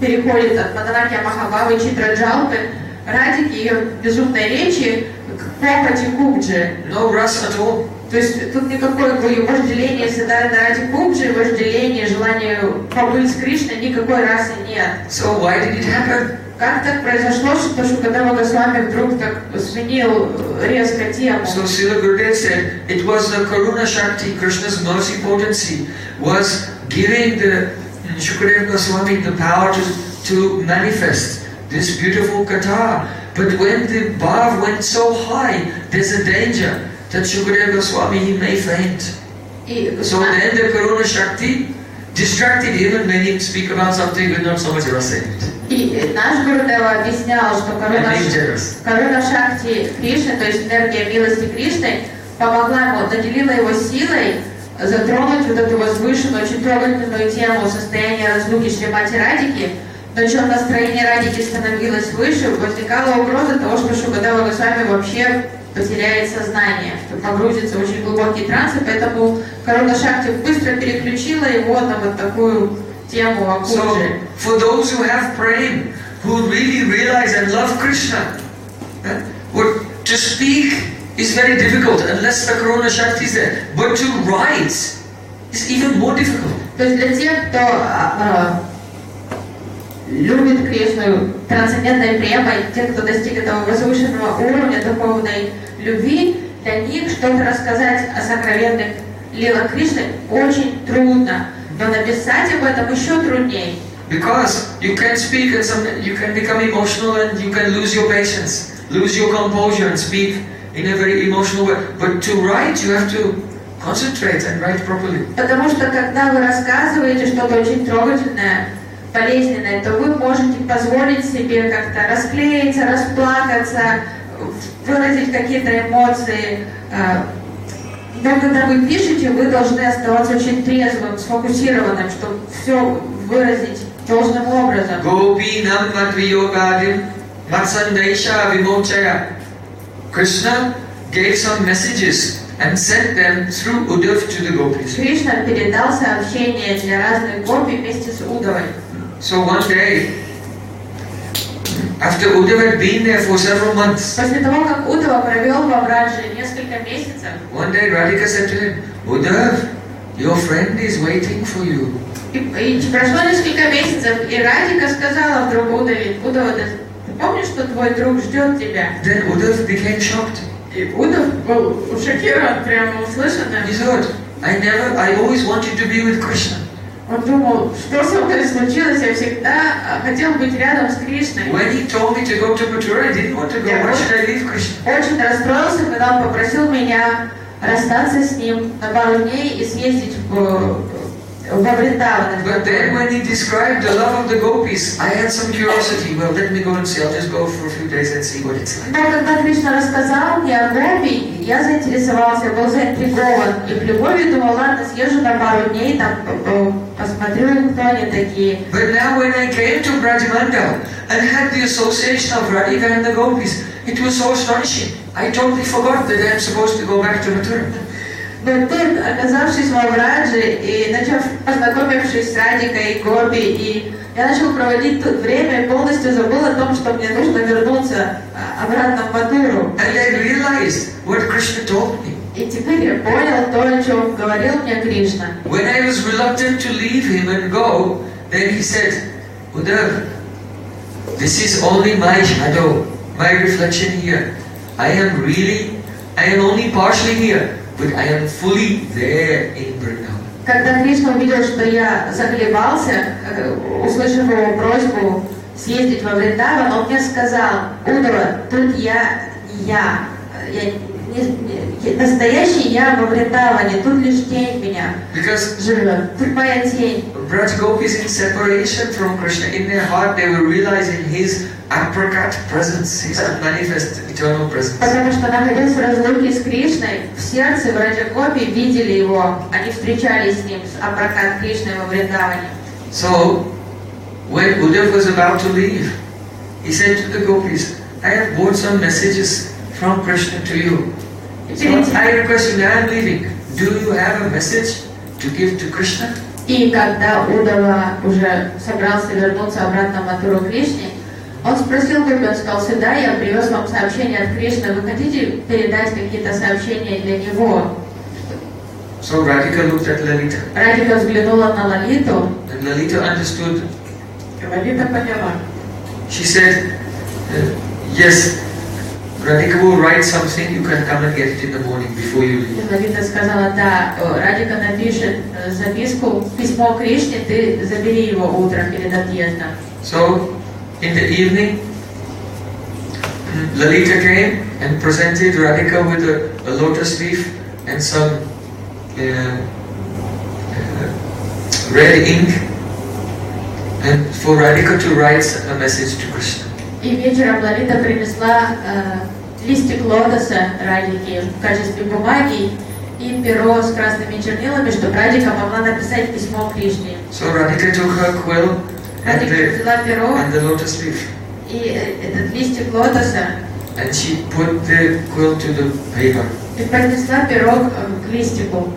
переходит от Маданакья Махабхавы и Читраджалпы, Радхики, ее безумной речи, к похоти Кубджи. No rasa at all. То есть тут никакое вожделение Сидарта ради Кубджи, вожделение, желание побыть с Кришной, никакой расы нет. So why did it happen? Как так произошло, что Шукадева Госвами вдруг так сменил резко тему? So Srila Gurudev said, it was the Karuna Shakti, Krishna's mercy potency, was giving the Shukadeva Goswami the power to manifest this beautiful katha. But when the bhav went so high, there's a danger that Shukadeva Goswami, he may faint. So then the Karuna Shakti distracted him and made him speak about something with not so much rasa in it. И наш Гурудева объяснял, что Каруна Шакти Кришны, то есть энергия милости Кришны, помогла ему, наделила его силой затронуть вот эту возвышенную, очень трогательную тему состояния разлуки Шримати Радхики. Но чем настроение Радхики становилось выше, возникала угроза того, что Шукадева Госвами вообще потеряет сознание, что погрузится в очень глубокий транс, и поэтому Каруна Шакти быстро переключила его на вот такую тему о Кубже. So, for those who have Prem, who really realize and love Krishna, to speak is very difficult unless the Karuna Shakti is there. But to write is even more difficult. То есть для тех, кто любит Кришну, трансцендентной премой, те, кто достиг этого возвышенного уровня духовной любви, для них что-то рассказать о сокровенных лилах Кришны очень трудно. Но написать об этом еще труднее. Because you can speak and you can become emotional and you can lose your patience, lose your composure and speak in a very emotional way. But to write, you have to concentrate and write properly. Потому что когда вы рассказываете что-то очень трогательное, болезненное, то вы можете позволить себе как-то расклеиться, расплакаться, выразить какие-то эмоции. Но когда вы пишете, вы должны оставаться очень трезвым, сфокусированным, чтобы все выразить должным образом. Gopinam madviyogadim matsandaisha vimochaya. Krishna gave some messages and sent them through Uddhav to the gopis. Кришна передал сообщение для разных гопи вместе с Уддавой. So one day, after Uddhav had been there for several months, после того, как Уддава провел во Браджи несколько месяцев, one day Radhika said to him, Uddhav, your friend is waiting for you. И прошло несколько месяцев, и Радhika сказала вдруг Уддаве, Уддава, ты помнишь, что твой друг ждет тебя? Then Uddhav became shocked. И Уддав был шокирован прямо услышанным. He thought, I always wanted to be with Krishna. Он думал, что со мной случилось, я всегда хотел быть рядом с Кришной. When he told me to go to Mathura, I didn't want to go. Why should I leave Krishna? Очень расстроился, когда он попросил меня расстаться с ним на пару дней и съездить в во Вриндаване. But then when he described the love of the gopis, I had some curiosity. Well, let me go and see. I'll just go for a few days and see what it's like. Но когда Кришна рассказал мне о гопи, я заинтересовался, я был заинтригован. И в любви думал, ладно, съезжу на пару дней, там посмотрю, кто они такие. But now when I came to Brajmandal and had the association of Radhika and the gopis, it was so astonishing. I totally forgot that I'm supposed to go back to Mathura. Но тут, оказавшись во Врадже и познакомившись с Радикой и Гопи, и я начал проводить тут время и полностью забыл о том, что мне нужно вернуться обратно в Мадуру. And I realized what Krishna told me. И теперь я понял то, о чем говорил мне Кришна. When I was reluctant to leave him and go, then he said, Uddhava, this is only my shadow, my reflection here. I am only partially here. But I am fully there in Vrindavan. Когда Кришна увидел, что я заколебался, услышав его просьбу съездить во Вриндаван, он мне сказал: Уddhava, тут настоящий я во Вриндаване, тут лишь тень меня живет, тут моя тень. Braj Gopis in separation from Krishna, in their heart they were realizing his aprakat presence, his manifest eternal presence. Потому что, находясь в разлуке с Кришной, в сердце Браджа Гопи видели его, они встречались с ним, с апракат Кришной во Вриндаване. So, when Uddhava was about to leave, he said to the gopis, I have brought some messages from Krishna to you. So I request you, now I am leaving. Do you have a message to give to Krishna? И когда Уddhava уже собрался вернуться обратно в Матуру Кришне, он спросил Гопи, он сказал: сюда я привез вам сообщение от Кришны, вы хотите передать какие-то сообщения для него? So Radhika looked at Lalita. Радика взглянула на Лалиту. And Lalita understood. Лалита поняла. She said, yes, Radhika will write something, you can come and get it in the morning before you leave. Лалита сказала: да, Радика напишет записку, письмо Кришне, ты забери его утром перед отъездом. So, in the evening, Lalita came and presented Radhika with a lotus leaf and some red ink, and for Radhika to write a message to Krishna. И вечером Лалита принесла листик лотоса Радике в качестве бумаги и перо с красными чернилами, чтобы Радика могла написать письмо Кришне. So Radhika took her quill and the lotus leaf. И этот листик лотоса. And she put the quill to the paper. И поднесла перо к листику.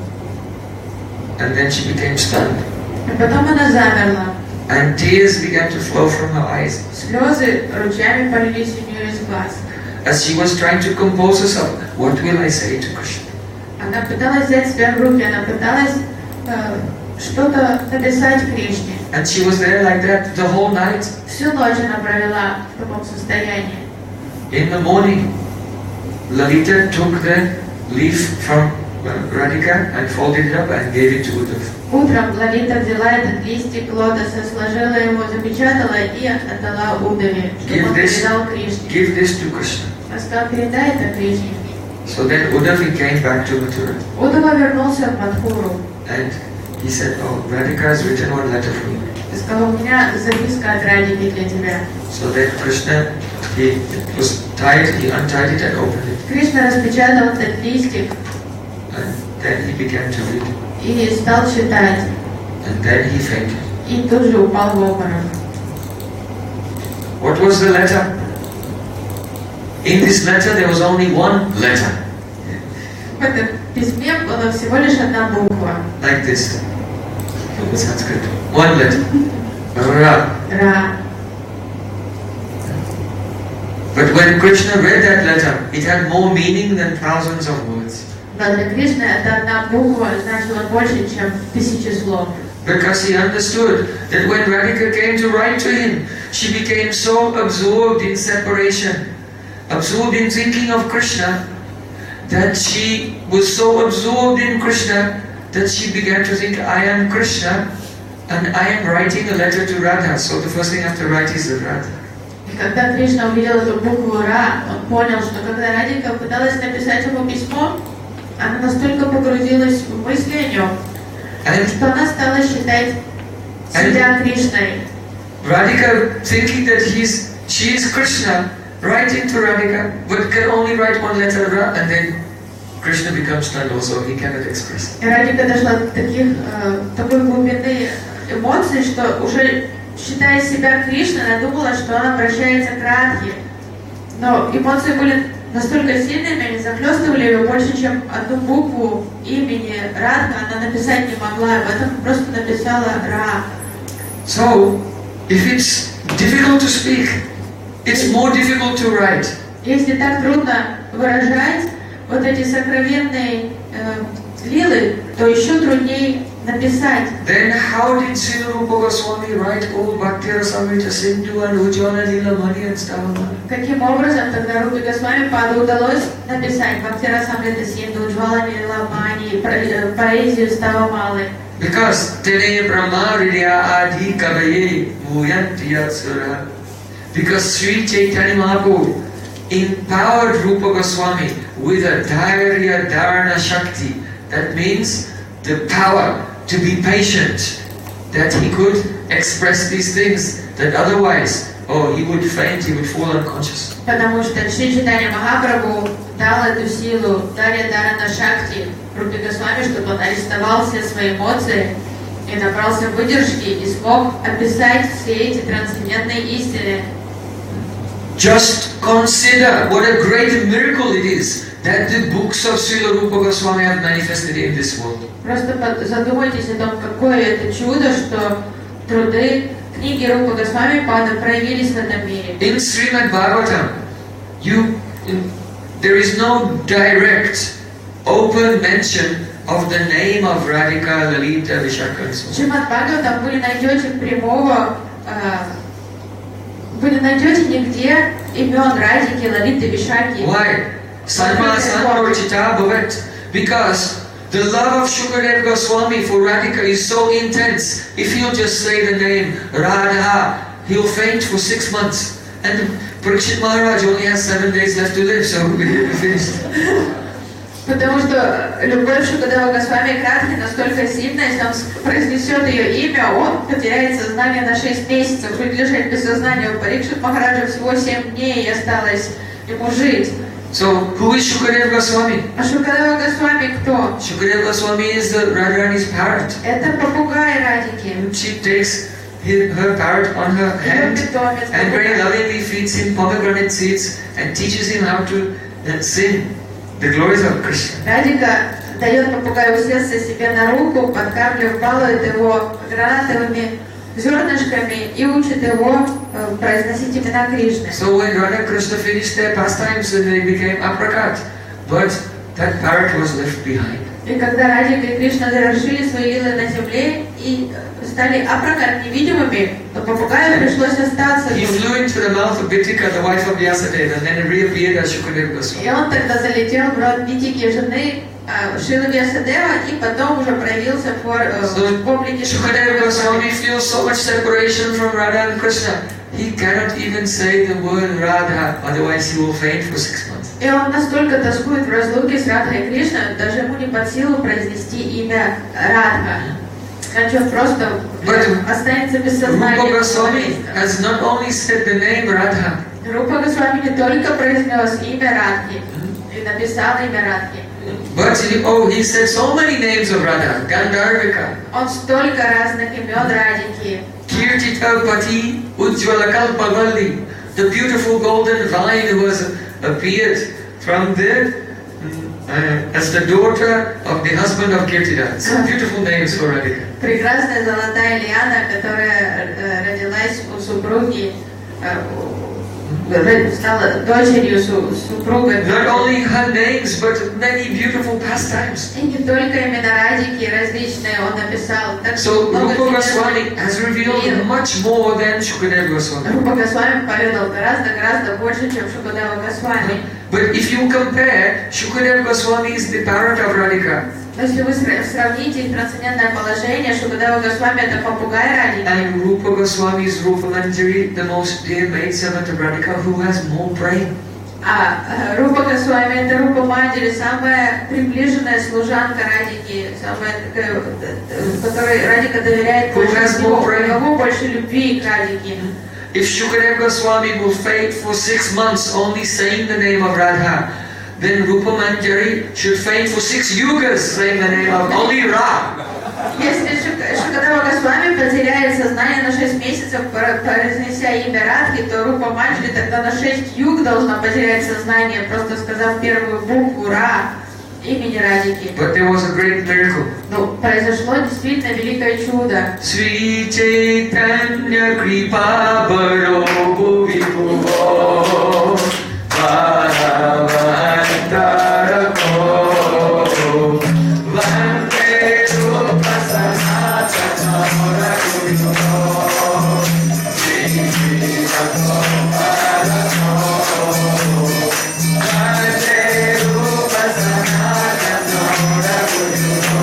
And then she became stunned. И потом она замерла. And tears began to flow from her eyes. Слезы ручьями полились у нее из глаз. As she was trying to compose herself, what will I say to Krishna? Она пыталась взять себя в руки, она пыталась что-то написать Кришне. And she was there like that the whole night. Всю ночь она провела в таком состоянии. In the morning, Lalita took the leaf from Radhika and folded it up and gave it to Uddhava. Утром Лалита взяла этот листик лотоса, сложила его, запечатала и отдала Уддаве, чтобы он передал Кришне. Give this to Krishna. Она сказала: передай это Кришне. So then Uddhava came back to Mathura. Уддава вернулся в Мадхуру. And he said, oh, Radhika has written one letter for you. И сказал: у меня записка от Радики для тебя. So then Krishna, it was tied, he untied it and opened it. Кришна распечатал этот листик. And then he began to read. И стал читать. And then he fainted. И тут же упал в обморок. What was the letter? In this letter there was only one letter. В этом письме была всего лишь одна буква. Like this. In Sanskrit. One letter. Ra. Ра. But when Krishna read that letter, it had more meaning than thousands of words. Но для Кришны эта одна буква значила больше, чем тысячи слов. Because he understood that when Radhika came to write to him, she became so absorbed in separation, absorbed in thinking of Krishna, that she was so absorbed in Krishna that she began to think, I am Krishna and I am writing a letter to Radha. So the first thing I have to write is the Radha. И когда Кришна увидел эту букву Ра, он понял, что когда Радика пыталась написать ему письмо, она настолько погрузилась в мысли о нем, что она стала считать себя Кришной. Radhika thinking that she is Krishna, writing to Radhika, but can only write one letter Ra, and then Krishna becomes stunned also, he cannot express. И Радика дошла до такой глубины эмоций, что уже считая себя Кришной, она думала, что она обращается к Радхе. Но эмоции были настолько сильными, они захлестывали ее больше, чем одну букву имени Радха она написать не могла, поэтому просто написала Ра. So, if it's difficult to speak, it's more difficult to write. Если так трудно выражать вот эти сокровенные лилы, то еще труднее написать. Then how did Srila Rupa Goswami write all Bhakti Rasamrita Sindhu and Uddjvala Nilamani and stuff? Каким образом тогда Рупе Госвами Паду удалось написать Бхакти Расамрита Синду, Уddjvala Nilamani, поэзию Ставамалы? Because Tene Brahma Ridya Adi Kavaye Muyanti Yatsura. Because Sri Chaitanya Mahabhava empowered Rupa Goswami with a Dhairya Dharana Shakti. That means the power to be patient, that he could express these things, that otherwise, he would faint, he would fall unconscious. Потому что Шри Чайтанья Махапрабху дал эту силу Дарья Дарана Шакти Рупе Госвами, чтобы он арестовал все свои эмоции и набрался выдержки и смог описать все эти трансцендентные истины. Just consider what a great miracle it is that the books of Srila Rupa Goswami have manifested in this world. Просто задумайтесь о том, какое это чудо, что труды книги Рупы Госвами Пада проявились в этом мире. In Srimad Bhagavatam, there is no direct, open mention of the name of Radhika, Lalita, Vishaka and so on. В Шримад Бхагаватам вы не найдете прямого, вы не найдете нигде имен Радики, Лалиты, Вишаки. Why? Sanma Sanvarchita Bhavat. Because the love of Shukadev Goswami for Radhika is so intense. If he'll just say the name Radha, he'll faint for 6 months. And Parikshit Maharaj only has 7 days left to live, so we'll be finished. Потому что любовь Шукадева Госвами к Радхе настолько сильная, если он произнесет ее имя, он потеряет сознание на 6 месяцев, будет лежать без сознания. У Парикшит Махараджа всего 7 дней осталось ему жить. So, who is Shukadeva Goswami? А Шукадева Госвами кто? Shukadeva Goswami is the Radharani's parrot. Это попугай Радики. She takes her parrot on her hand and very lovingly feeds him pomegranate seeds and teaches him how to sing the glories of Krishna. Радика дает попугаю усесться себе на руку, подкармливает, балует его гранатовыми зернышками и учит его произносить имена Кришны. So when Radha Krishna finished their pastimes, they became aprakat, but that parrot was left behind. И когда Радика и Кришна завершили свои лилы на земле и стали апракат невидимыми, то попугаю пришлось остаться. He flew into the mouth of Bitika, the wife of Vyasadeva, and then reappeared as Shukadeva Goswami. И он тогда залетел в рот Битики, жены Шрилы Вьясадева, и потом уже проявился в облике Shukadeva Goswami feels so much separation from Radha and Krishna. He cannot even say the word Radha, otherwise he will faint for 6 months. И он настолько тоскует в разлуке с Радхой и Кришной, даже ему не под силу произнести имя Радха. Иначе он просто останется без сознания. Rupa Goswami has not only said the name Radha. Рупа Госвами не только произнес имя Радхи и написал имя Радхи. But he said so many names of Radha. Gandharvika. Он столько разных имен Радики. Kirtita Pati Uddjvala Kalpavalli. The beautiful golden vine was appeared from there as the daughter of the husband of Kirtida. So beautiful names for Radhika. Прекрасная золотая лиана, которая родилась у супруги, стала дочерью супруга. Not only her names, but many beautiful pastimes. И не только имена Радики различные он написал. So Rupa Goswami has revealed much more than Shukadeva Goswami. Рупа Госвами поведал гораздо больше, чем Шукадева Госвами. But if you compare, Shukadeva Goswami is the parrot of Radhika. Но если вы сравните их трансцендентное положение, Шукадева Госвами это попугай Радики. And Rupa Goswami is Rupa Manjari, the most dear maid servant of Radhika, who has more brain. А Рупа Госвами — это Рупа Манджари, самая приближенная служанка Радхики, самая такая, которой Радхика доверяет больше всего, у него больше любви к Радхике. If Shukadeva Goswami will faint for 6 months only saying the name of Radha, then Rupa Manjari should faint for 6 yugas saying the name of only Radha. Если Шукадева Госвами потеряет сознание на 6 месяцев, произнеся имя Радхи, то Рупа Манджари тогда на 6 юг должна потерять сознание, просто сказав первую букву Ра имени Радхики. But there was a great miracle. Ну, произошло действительно великое чудо. Sri Chaitanya Kripa Baro Bhuvipuvo Bhavavantarako Vande Rupa Sanatana Murakuno Sri Bhagavarako Vande Rupa Sanatana Murakuno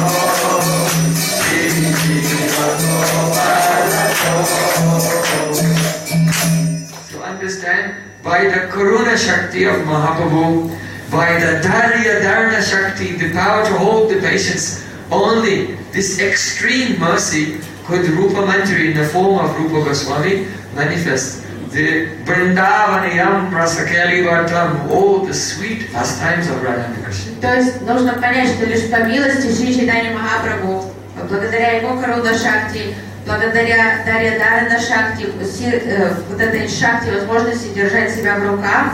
So understand, by the Karuna Shakti of Mahabhava, by the Dharya Dharana Shakti, the power to hold the patience, only this extreme mercy could Rupa Manjari in the form of Rupa Goswami manifest. The Vrindavanayam Prasakali Vartam, all the sweet pastimes of Radha and Krishna. То есть нужно понять, что лишь по милости Шри Чайтаньи Махапрабху, благодаря его Каруна Шакти, благодаря Дарья Дарана Шакти, вот этой Шакти, возможности держать себя в руках,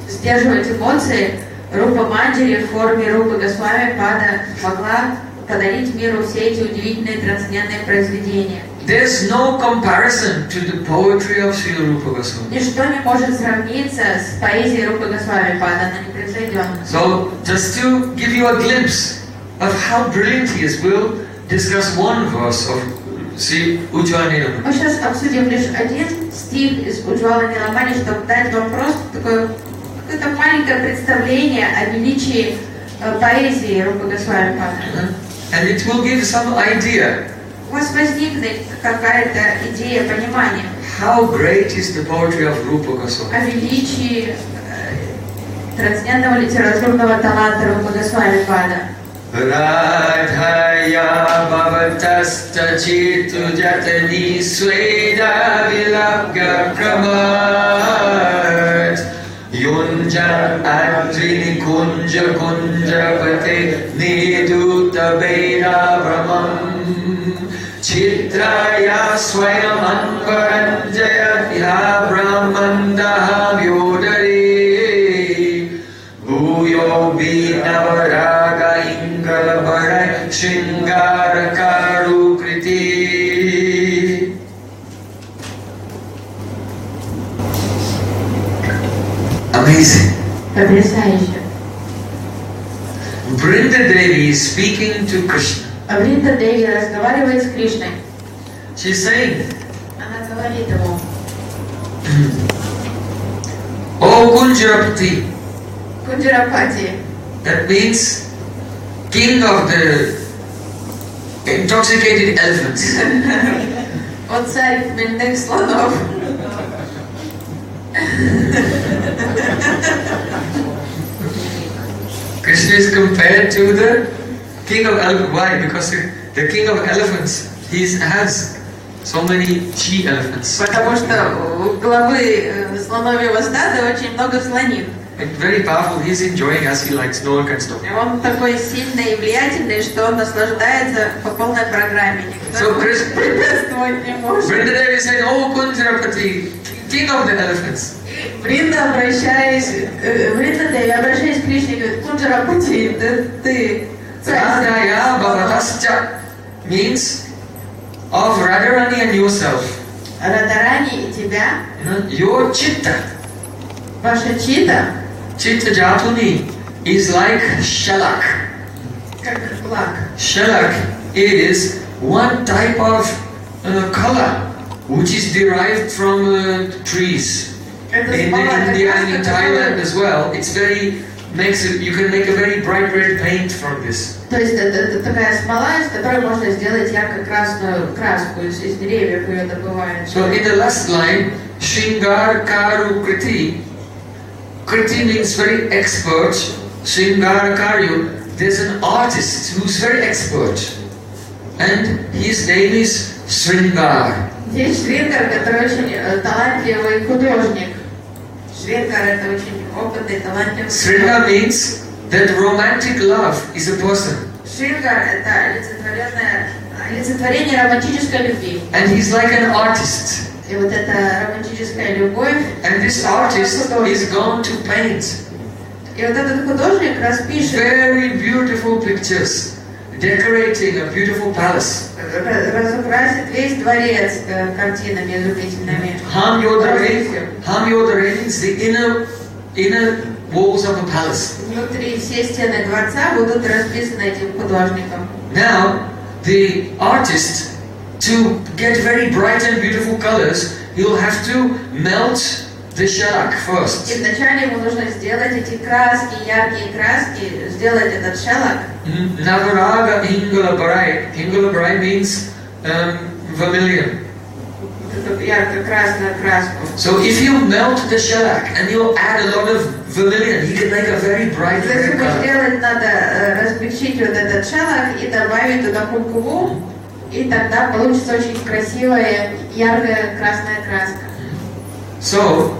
сдерживать эмоции, Рупа Манджари в форме Рупы Госвами Пада могла подарить миру все эти удивительные трансцендентные произведения. There's no comparison to the poetry of Srila Rupa Goswami. Ничто не может сравниться с поэзией Рупы Госвами Пада, она непревзойденна. So, just to give you a glimpse of how brilliant he is, we'll discuss one verse of Sri Uddjvala Nilamani. Мы сейчас обсудим лишь один стих из Уddjvala Nilamani, чтобы дать вам просто такое какое-то маленькое представление о величии поэзии Рупы Госвами Пада. And it will give some idea. У вас возникнет какая-то идея, понимание. How great is the poetry of Rupa Goswami? О величии трансцендентного литературного таланта Рупы Госвами Пада. Radhaya bhavatasta chitu jatani sweda vilabhya kramat Yunja adrini kunja kunja pate niduta beira brahmam Chitraya swayam anvaranjaya ya brahmandaha vyodari Bhuyo binavaraga ingalabharai shringara karu kriti. Amazing. Потрясающе. Brinda Devi is speaking to Krishna. Бринда Деви разговаривает с Кришной. She's saying, Она говорит ему: O Kunjarapati, Кунджарапати, that means king of the intoxicated elephants. он царь хмельных слонов. Krishna is compared to the king of elephants. Why? Because the king of elephants, he has so many she-elephants. Потому что у главы слоновьего стада очень много слонин. Very powerful. He's enjoying as he likes. No one can stop him. Он такой сильный и влиятельный, что он наслаждается по полной программе. Никто препятствовать не может. Brinda Devi said, "Oh Kunjarapati, king of the elephants." Бринда, обращаясь к Кришне, говорит: Кунджарапати, ты царь. Radhaya bhavatascha means of Radharani and yourself. Радharani и тебя, Your chitta. ваша чита, Chitta Jatuni is like shalak. как лак. Shalak is one type of color which is derived from trees. In India and in Thailand as well, it's very you can make a very bright red paint from this. То есть это такая смола, из которой можно сделать ярко-красную краску, из деревьев ее добывают. So in the last line, Shringar Karu Kriti, Kriti means very expert. Sringara Karyu, there's an artist who's very expert. And his name is Sringar. Здесь Шрингар, который очень талантливый художник. Шрингар это очень опытный, талантливый. Sringar means that romantic love is a person. Шрингар это олицетворение романтической любви. And he's like an artist. И вот эта романтическая любовь. And this artist is going to paint И вот этот художник распишет very beautiful pictures, decorating a beautiful palace. разукрасит весь дворец картинами изумительными. Hamyodare means the inner walls of a palace. Внутри все стены дворца будут расписаны этим художником. Now, the artist, to get very bright and beautiful colors, he'll have to melt the shellac first. И вначале ему нужно сделать эти краски, яркие краски, сделать этот шеллак. Navaraga Hingalabarai. Hingalabarai means vermilion. Ярко-красную краску. So if you melt the shellac and you add a lot of vermilion, you can make a very bright red color. Сделать надо размягчить вот этот шеллак и добавить туда куркуму, и тогда получится очень красивая яркая красная краска. So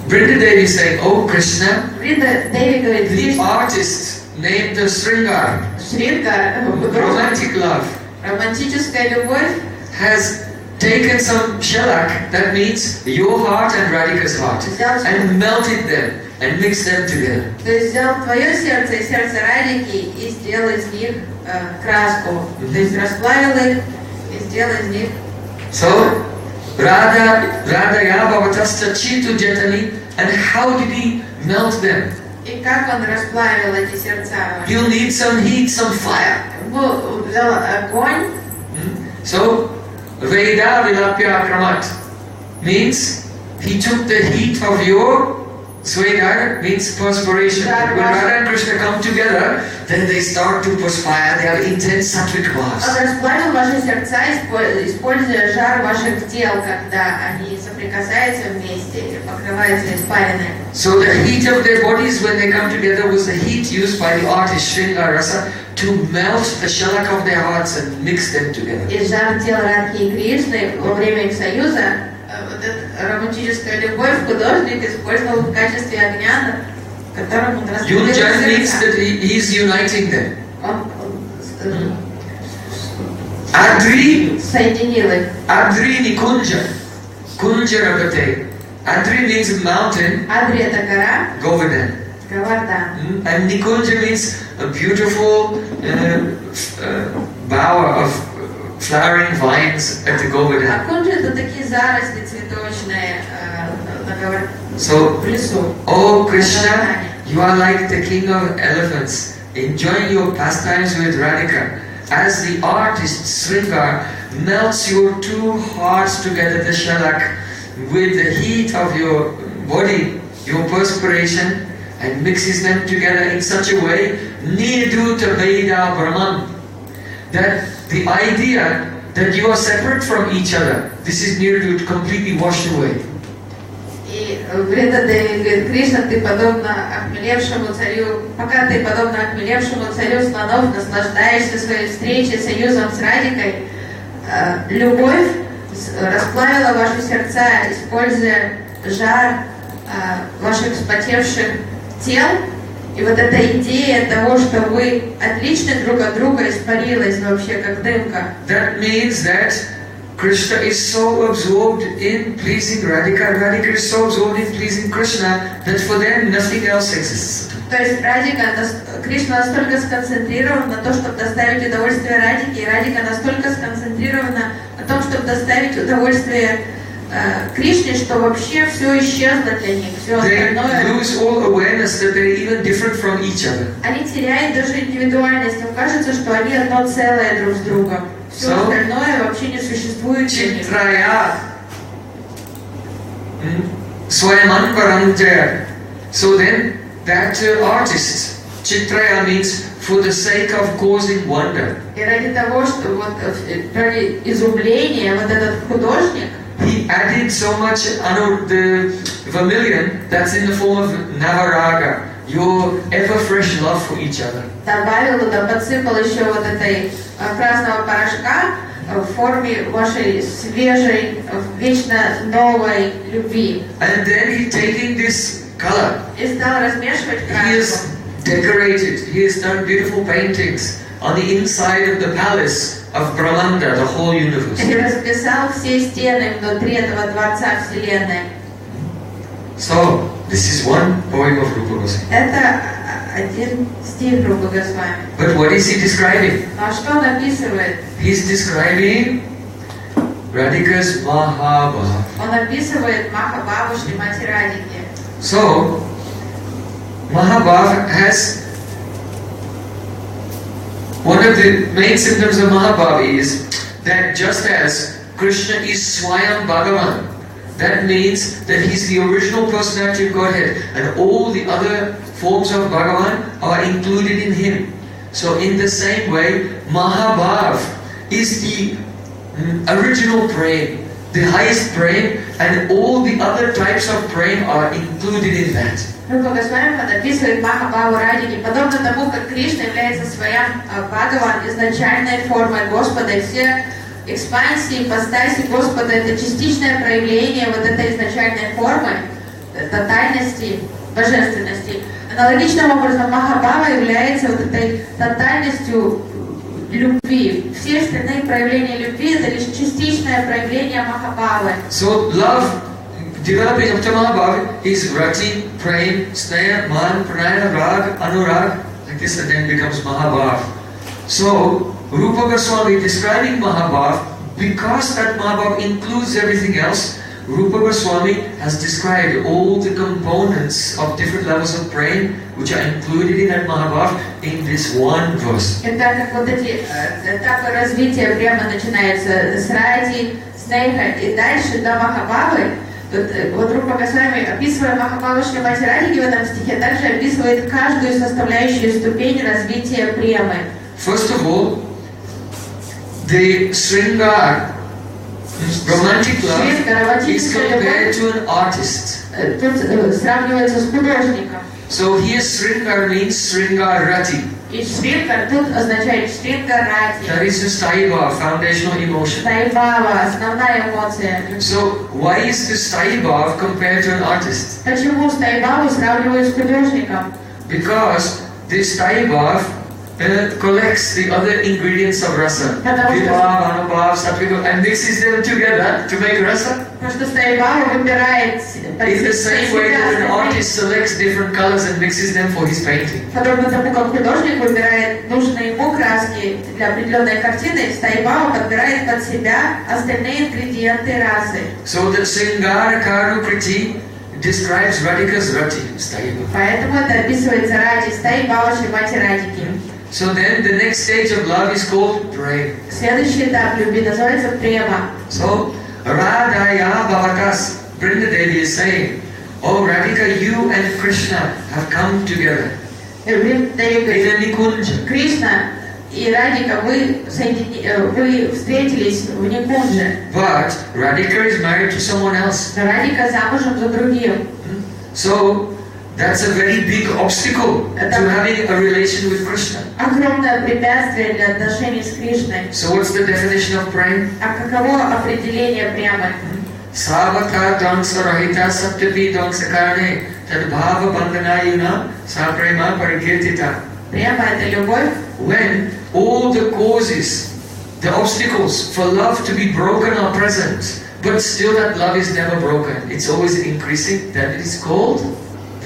Brinda Devi is saying, "Oh Krishna, Бrinda Деви говорит, the artist named the Sringar, Шрингар, romantic love, романтическая любовь, has taken some shellac, that means your heart and Radhika's heart, and melted them and mixed them together." То есть взял твое сердце и сердце Радики и сделал из них краску. То есть расплавил их и сделал из них. So Radhaya Bhavatasta Chitu Jetani, and how did he melt them? И как он расплавил эти сердца? You'll need some heat, some fire. Взял огонь. So Veda Vilapya Kramat means he took the heat of your Swedar, means perspiration. When Radha and Krishna come together, then they start to perspire, they have intense sattvik bhavas. Он расплавил ваши сердца, используя жар ваших тел, когда они соприкасаются вместе и покрываются испариной. So the heat of their bodies when they come together was the heat used by the artist Sringar Rasa to melt the shellac of their hearts and mix them together. И жар тел Радхи и Кришны во время их союза, вот эта романтическая любовь художник использовал в качестве огня, которым он расплавил Yunjan means сердца. that he is uniting them. Он Adri, соединил их. Adri Nikunja, Kunja Rabate. Adri means mountain, Адри это гора, Govardhan. Govardhan. And Nikunja means a beautiful bower of flowering vines at the А Govardhan. кунджи это такие заросли цветочные So, в лесу. oh Krishna, you are like the king of elephants, enjoying your pastimes with Radhika. As the artist Sringar melts your two hearts together, the shellac, with the heat of your body, your perspiration, and mixes them together in such a way, Nirduta Veda Brahman, that the idea that you are separate from each other, this is Nirdut, completely washed away. И Брида Деви говорит, Кришна, ты подобно охмелевшему царю, пока ты подобно охмелевшему царю слонов наслаждаешься своей встречей, союзом с Радикой, любовь расплавила ваши сердца, используя жар ваших вспотевших тел. И вот эта идея того, что вы отличны друг от друга, испарилась вообще как дымка. That means that Krishna is so absorbed in pleasing Radhika, Radhika is so absorbed in pleasing Krishna, that for them nothing else exists. То есть Кришна настолько сконцентрирован на том, чтобы доставить удовольствие Радике, и Радика настолько сконцентрирована на том, чтобы доставить удовольствие Кришне, что вообще все исчезло для них, все остальное. They lose all awareness that they're even different from each other. Они теряют даже индивидуальность, им кажется, что они одно целое друг с другом. Все остальное вообще не существует для них. Chitraya Swayamanvaramjaya. So then that artist, Chitraya means for the sake of causing wonder. И ради того, что вот ради изумления вот этот художник, He he added so much the vermilion that's in the form of navaraga, your ever fresh love for each other. Добавил туда, подсыпал еще вот этой красного порошка в форме вашей свежей, вечно новой любви. And then he taking this color. И стал размешивать He краску. has decorated, he has done beautiful paintings on the inside of the palace of Brahmanda, the whole universe. И расписал все стены внутри этого дворца Вселенной. So, this is one poem of Rupa Goswami. Это один стих Рупы Госвами. But what is he describing? А что он описывает? He's describing Radhika's mahabhava. Он описывает махабхаву Шримати Радхики. So, mahabhava has one of the main symptoms of mahabhava is that just as Krishna is Swayam Bhagavan, that means that he's the original personality of Godhead, and all the other forms of Bhagavan are included in him. So in the same way, mahabhava is the original Prem, the highest Prem, and all the other types of Prem are included in that. Рупа Госвами описывает Махабхаву Радхики, подобно тому, как Кришна является своим Бхагаван, изначальной формой Господа, и все экспансии, пастайси Господа — это частичное проявление вот этой изначальной формы, тотальности, божественности. Аналогичным образом Махабхава является вот этой тотальностью любви. Все остальные проявления любви — это лишь частичное проявление Махабхавы. So love, developing up to mahabhava, is rati, prem, sneha, man, pranaya, rag, anurag, like this, and then becomes mahabhava. So Rupa Goswami describing mahabhava, because that mahabhava includes everything else, Rupa Goswami has described all the components of different levels of prem which are included in that mahabhava in this one verse. И так как вот эти этапы развития прямо начинаются с ради, снеха и дальше до махабхавы, вот Рупа Госвами, описывая Махабхаву Шримати Радхики в этом стихе, также описывает каждую составляющую ступень развития премы. First of all, the Sringar, romantic love, is compared to an artist. Тут сравнивается с художником. So here Sringar means Sringar Rati. И Шрингар тут означает Шрингар Рати. That is the Staiva, foundational emotion. Стайбава, основная эмоция. So why is the Staiva compared to an artist? Почему Стайбаву сравнивают с художником? Because the Staiva collects the other ingredients of rasa, vigrahas, anubhav, sattvik, and mixes them together to make rasa. Потому что Стайбава выбирает In the same way that an artist selects different colors and mixes them for his painting. Подобно тому, как художник выбирает нужные ему краски для определенной картины, Стайбава подбирает под себя остальные ингредиенты расы. So the Sringara Karukriti describes Radhika's Rati, Staiva. Поэтому это описывается Ради, Стайбава Шримати Радхики. So then the next stage of love is called Prem. Следующий этап любви называется Према. So Radhaya Bhavatas, Brinda Devi is saying, oh Radhika, you and Krishna have come together in a Nikunja. Кришна и Радика, вы встретились в Никунже. But Radhika is married to someone else. Радика замужем за другим. So that's a very big obstacle to having a relation with Krishna. Огромное препятствие для отношений с Кришной. So what's the definition of Prem? А каково определение прямо? Savaka dangsa rahita saptapi dangsa karne tad bhava bandhanayuna sa prema parikirtita. Прямо это любовь. When all the causes, the obstacles for love to be broken are present, but still that love is never broken, it's always increasing, that is called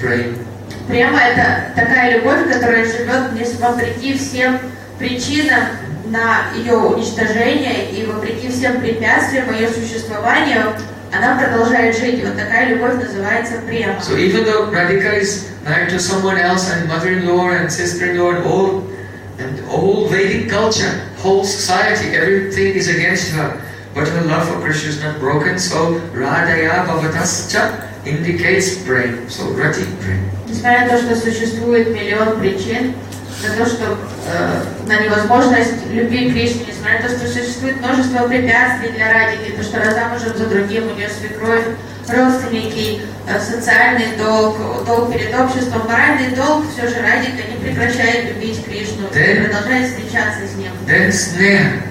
Prem. Прямо это такая любовь, которая живет вопреки всем причинам на ее уничтожение и вопреки всем препятствиям ее существованию, она продолжает жить. И вот такая любовь называется према. So even though Radhika is married to someone else, and mother-in-law and sister-in-law and all Vedic culture, whole society, everything is against her, but her love for Krishna is not broken. So Radhaya Bhavatascha indicates Prem. So Rati Prem. Несмотря на то, что существует миллион причин, на то, что на невозможность любви к Кришне, несмотря на то, что существует множество препятствий для Радхики, то, что Радha может за другим, у нее свекровь, родственники, социальный долг, долг перед обществом, моральный долг, все же Радhika не прекращает любить Кришну, продолжает встречаться с ним. Then sneha.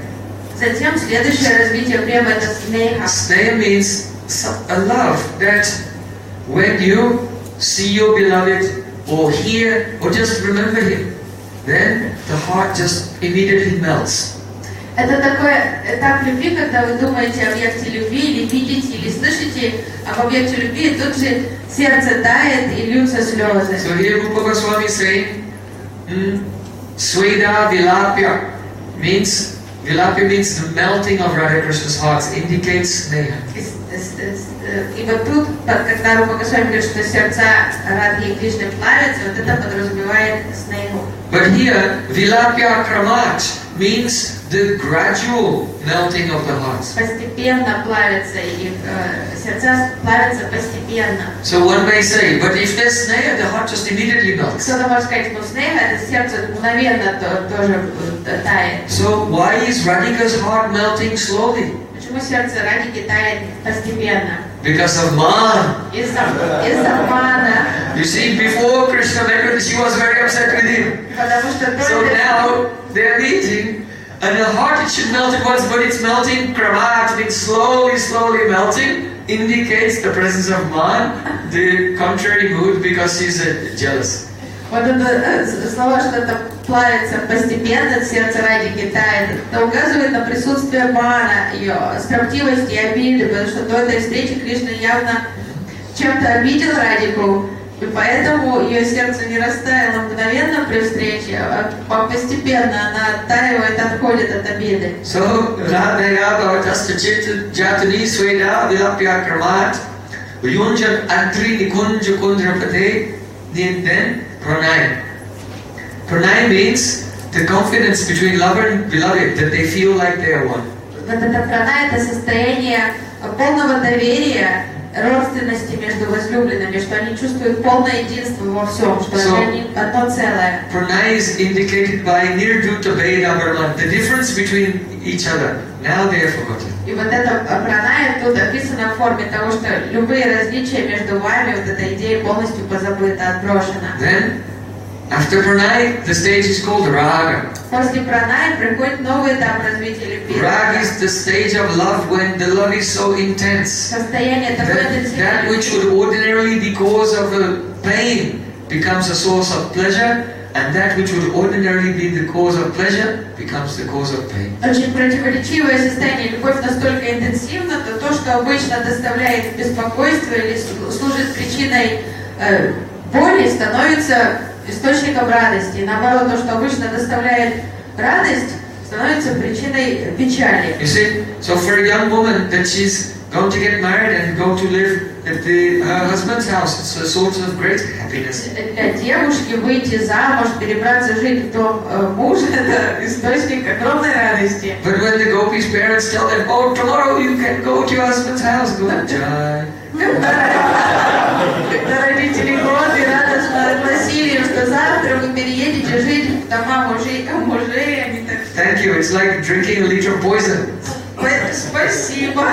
Затем следующее развитие према — это снеха. Sneha means a love that when you see your beloved or hear or just remember him, then the heart just immediately melts. Это такой этап любви, когда вы думаете о объекте любви, или видите, или слышите об объекте любви, и тут же сердце тает и льются слезы. So here Rupa Goswami is saying, Sweda Vilapya means the melting of Radha Krishna's hearts, indicates sneha. И вот тут, когда Рупа Госвами говорит, что сердца Радхи и Кришны плавятся, вот это подразумевает снеху. But here, Vilapya Kramat means the gradual melting of the hearts. Постепенно плавятся, их сердца плавятся постепенно. So one may say, but if there's sneha, the heart just immediately melts. Кто-то может сказать, ну снеха, это сердце мгновенно тоже тает. So why is Radhika's heart melting slowly? Почему сердце Радхики тает постепенно? Because of man. Из-за мана. You see, before Krishna met with her, she was very upset with him. Потому что So now they're meeting, and the heart it should melt at once, but it's melting. Kramat means slowly melting, indicates the presence of man, the contrary mood, because she's jealous. Вот это слово, что это плавится постепенно, сердце Радхики тает, это указывает на присутствие мана, ее строптивости и обиды, потому что до этой встречи Кришна явно чем-то обидел Радхику, и поэтому ее сердце не растаяло мгновенно при встрече, а постепенно она оттаивает, отходит от обиды. So, Radhaya Bhavatasta Chitta Jatani Sweda Vilapya Kramat Yunjan Antri Nikunja Kundrapate. Then Pranay. Pranay means the confidence between lover and beloved, that they feel like they are one. Вот это пранай — это состояние полного доверия, родственности между возлюбленными, что они чувствуют полное единство во всем, что они одно целое. Pranay is indicated by Nirduta Veda Brahman, the difference between each other. Now they are forgotten. И вот это пранай тут описано в форме того, что любые различия между вами, вот эта идея полностью позабыта, отброшена. Then, after Pranay, the stage is called Raga. После пранай приходит новый этап развития любви. Raga is the stage of love when the love is so intense. Состояние такое интенсивное. That which would ordinarily be cause of pain becomes a source of pleasure, and that which would ordinarily be the cause of pleasure becomes the cause of pain. Очень противоречивое состояние. Любовь настолько интенсивна, то, что обычно доставляет беспокойство или служит причиной боли, становится источником радости. Наоборот, то, что обычно доставляет радость, становится причиной печали. You see, so for a young woman that she's going to get married and go to live at her husband's house, it's a source of great happiness. Для девушки выйти замуж, перебраться жить в дом мужа, это источник огромной радости. But when the gopis' parents tell them, oh, tomorrow you can go to your husband's house, go Jai. Когда родители годы радостно огласили им, что завтра вы переедете жить в дома мужей, они так... Thank you, it's like drinking a liter of poison. Спасибо.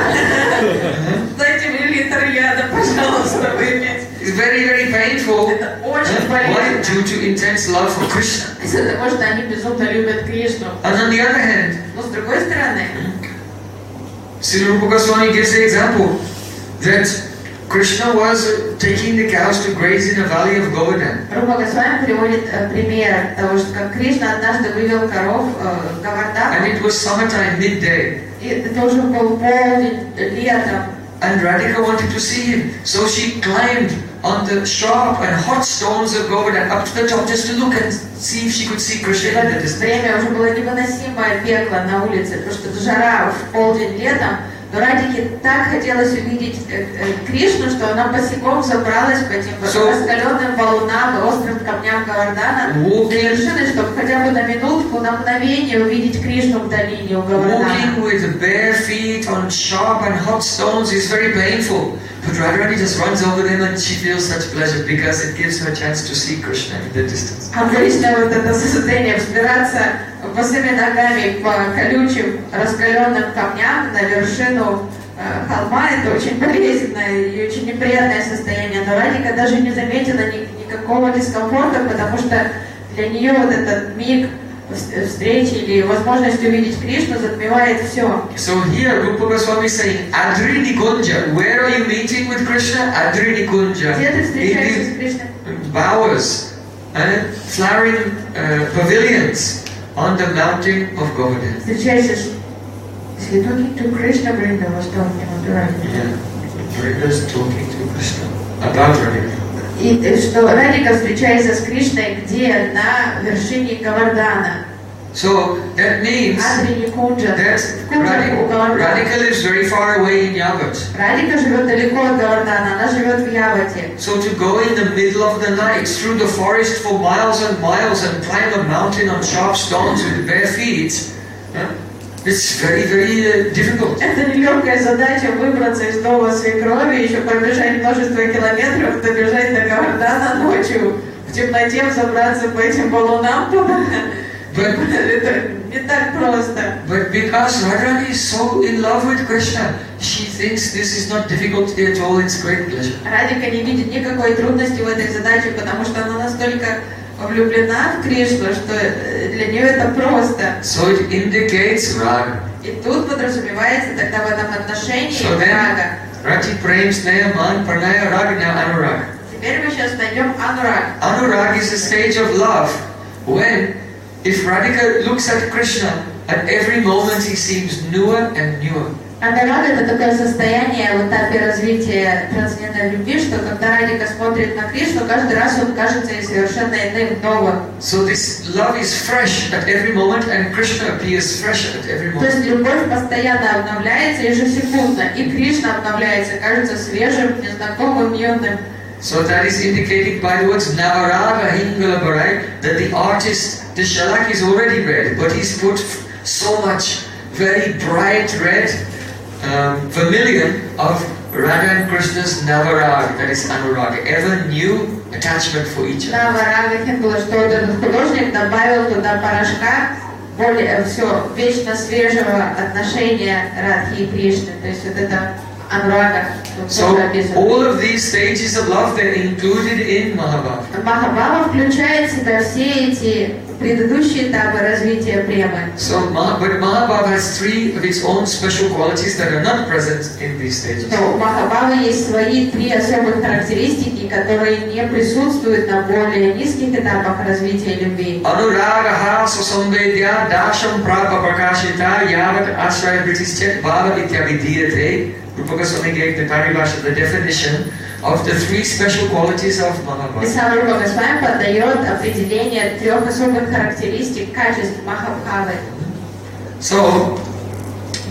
Дайте мне литр яда, пожалуйста, выпить. It's very painful. Это очень Why? болезненно. Due to intense love for Krishna. Из-за того, что они безумно любят Кришну. And on the other hand, Но с другой стороны, Srila Rupa Goswami gives the example that Krishna was taking the cows to graze in a valley of Govardhan. Рупа Госвами приводит пример того, что как Кришна однажды вывел коров в Говардан. And it was summertime, midday. И это уже был полдень, летом. And Radhika wanted to see him. So she climbed on the sharp and hot stones of Govardhan up to the top just to look and see if she could see Krishna in the distance. Время уже было невыносимое пекло на улице, потому что жара в полдень летом. Но Радике так хотелось увидеть Кришну, что она босиком забралась по этим раскаленным валунам и острым камням Говардхана до вершины, чтобы хотя бы на минутку, на мгновение увидеть Кришну в долине у Говардхана. Walking with bare feet on sharp and hot stones is very painful. But Radharani just runs over them and she feels such pleasure because it gives her a chance to see Krishna in the distance. Обычно вот это состояние взбираться босыми ногами по колючим раскаленным камням на вершину холма, это очень болезненное и очень неприятное состояние. Но Радика даже не заметила никакого дискомфорта, потому что для нее вот этот миг встречи или возможность увидеть Кришну затмевает все. So here Rupa Goswami is saying, Adri Nikunja, where are you meeting with Krishna? Adri Nikunja. Где ты встречаешься с Кришной? Bhavas and flowering pavilions on the mountain of Govardhan. Встречаешься с... Is he talking to Krishna? Vrinda was talking to Radhika. Yeah, Vrinda is talking to Krishna about Radhika. И что Радика встречается с Кришной где? На вершине Говардхана. So that means that Radhika lives very far away in Yavat. Радика живет далеко от Говардхана, она живет в Явате. So to go in the middle of the night through the forest for miles and miles and climb a mountain on sharp stones with bare feet, it's very, very difficult. Это нелегкая задача выбраться из дома свекрови, еще пробежать множество километров, добежать до Говардхана ночью, в темноте взобраться по этим валунам. Это не так просто. But because Radharani is so in love with Krishna, she thinks this is not difficult at all, it's great pleasure. Радика не видит никакой трудности в этой задаче, потому что она настолько влюблена в Кришну, что для нее это просто. So it indicates raga. И тут подразумевается тогда в этом отношении рага. Rati Prem Sneha Man Pranaya Raga, now Anurag. Теперь мы сейчас найдем анураг. Anurag is a stage of love when, if Radhika looks at Krishna, at every moment he seems newer and newer. Анураг — это такое состояние в этапе развития трансцендентной любви, что когда Радика смотрит на Кришну, каждый раз он кажется ей совершенно иным, новым. So this love is fresh at every moment, and Krishna appears fresh at every moment. То есть любовь постоянно обновляется ежесекундно, и Кришна обновляется, кажется свежим, незнакомым, юным. So that is indicated by the words Navaraga Hingala Barai, that the artist, the shalak is already red, but he's put so much very bright red vermilion of Radha and Krishna's Navarag, that is Anurag, ever new attachment for each other. Наварага Хингала, что этот художник добавил туда порошка более все вечно свежего отношения Радхи и Кришны, то есть вот это Анурага. So all of these stages of love, they're included in Mahabhava. Махабхава включает в себя все эти предыдущие этапы развития премы. So, but Mahabhava has three of its own special qualities that are not present in these stages. Но у Махабхавы есть свои три особых характеристики, которые не присутствуют на более низких этапах развития любви. Anuragaha sasambedya dasham prapa prakashita yavat ashraya britischet bhava ityavidiyate. Rupa Goswami gave the paribhasha, the definition of the three special qualities of Mahabhava. И сам Рупа Госвами подает определение трех особых характеристик качеств Махабхавы. So,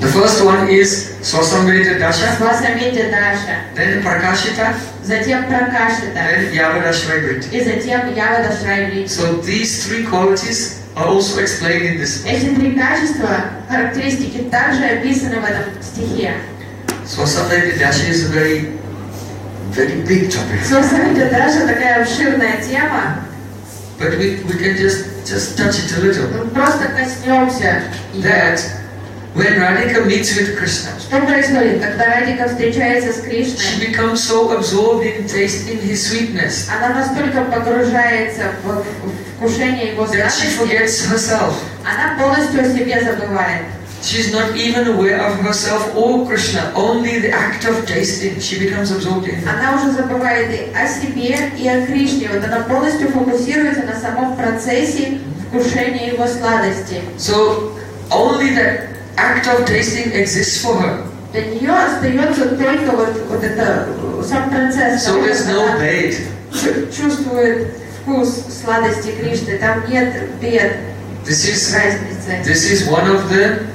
the first one is Swasamvedya Dasha, Свасамедья Даша, then Prakashita, затем Пракашита, then Yavadashraybrit. и затем Явадашрайбрит. So these three qualities are also explained in this book. Эти три качества, характеристики также описаны в этом стихе. Swasamvedya Dasha is a very big topic. Свасамедья Даша такая обширная тема. But we can just touch it a little. Мы просто коснемся That when Radhika meets with Krishna, Что происходит, когда Радика встречается с she Кришной? becomes so absorbed in tasting his sweetness Она настолько погружается в вкушение его that she сладости, forgets herself. она полностью о себе забывает. She's not even aware of herself or Krishna, only the act of tasting. She becomes absorbed in him. Она уже забывает и о себе, и о Кришне. Вот она полностью фокусируется на самом процессе вкушения его сладости. So only the act of tasting exists for her. Для нее остается только вот это сам процесс. So there's no bed. Чувствует вкус сладости Кришны. Там нет бед, This разницы. is one of the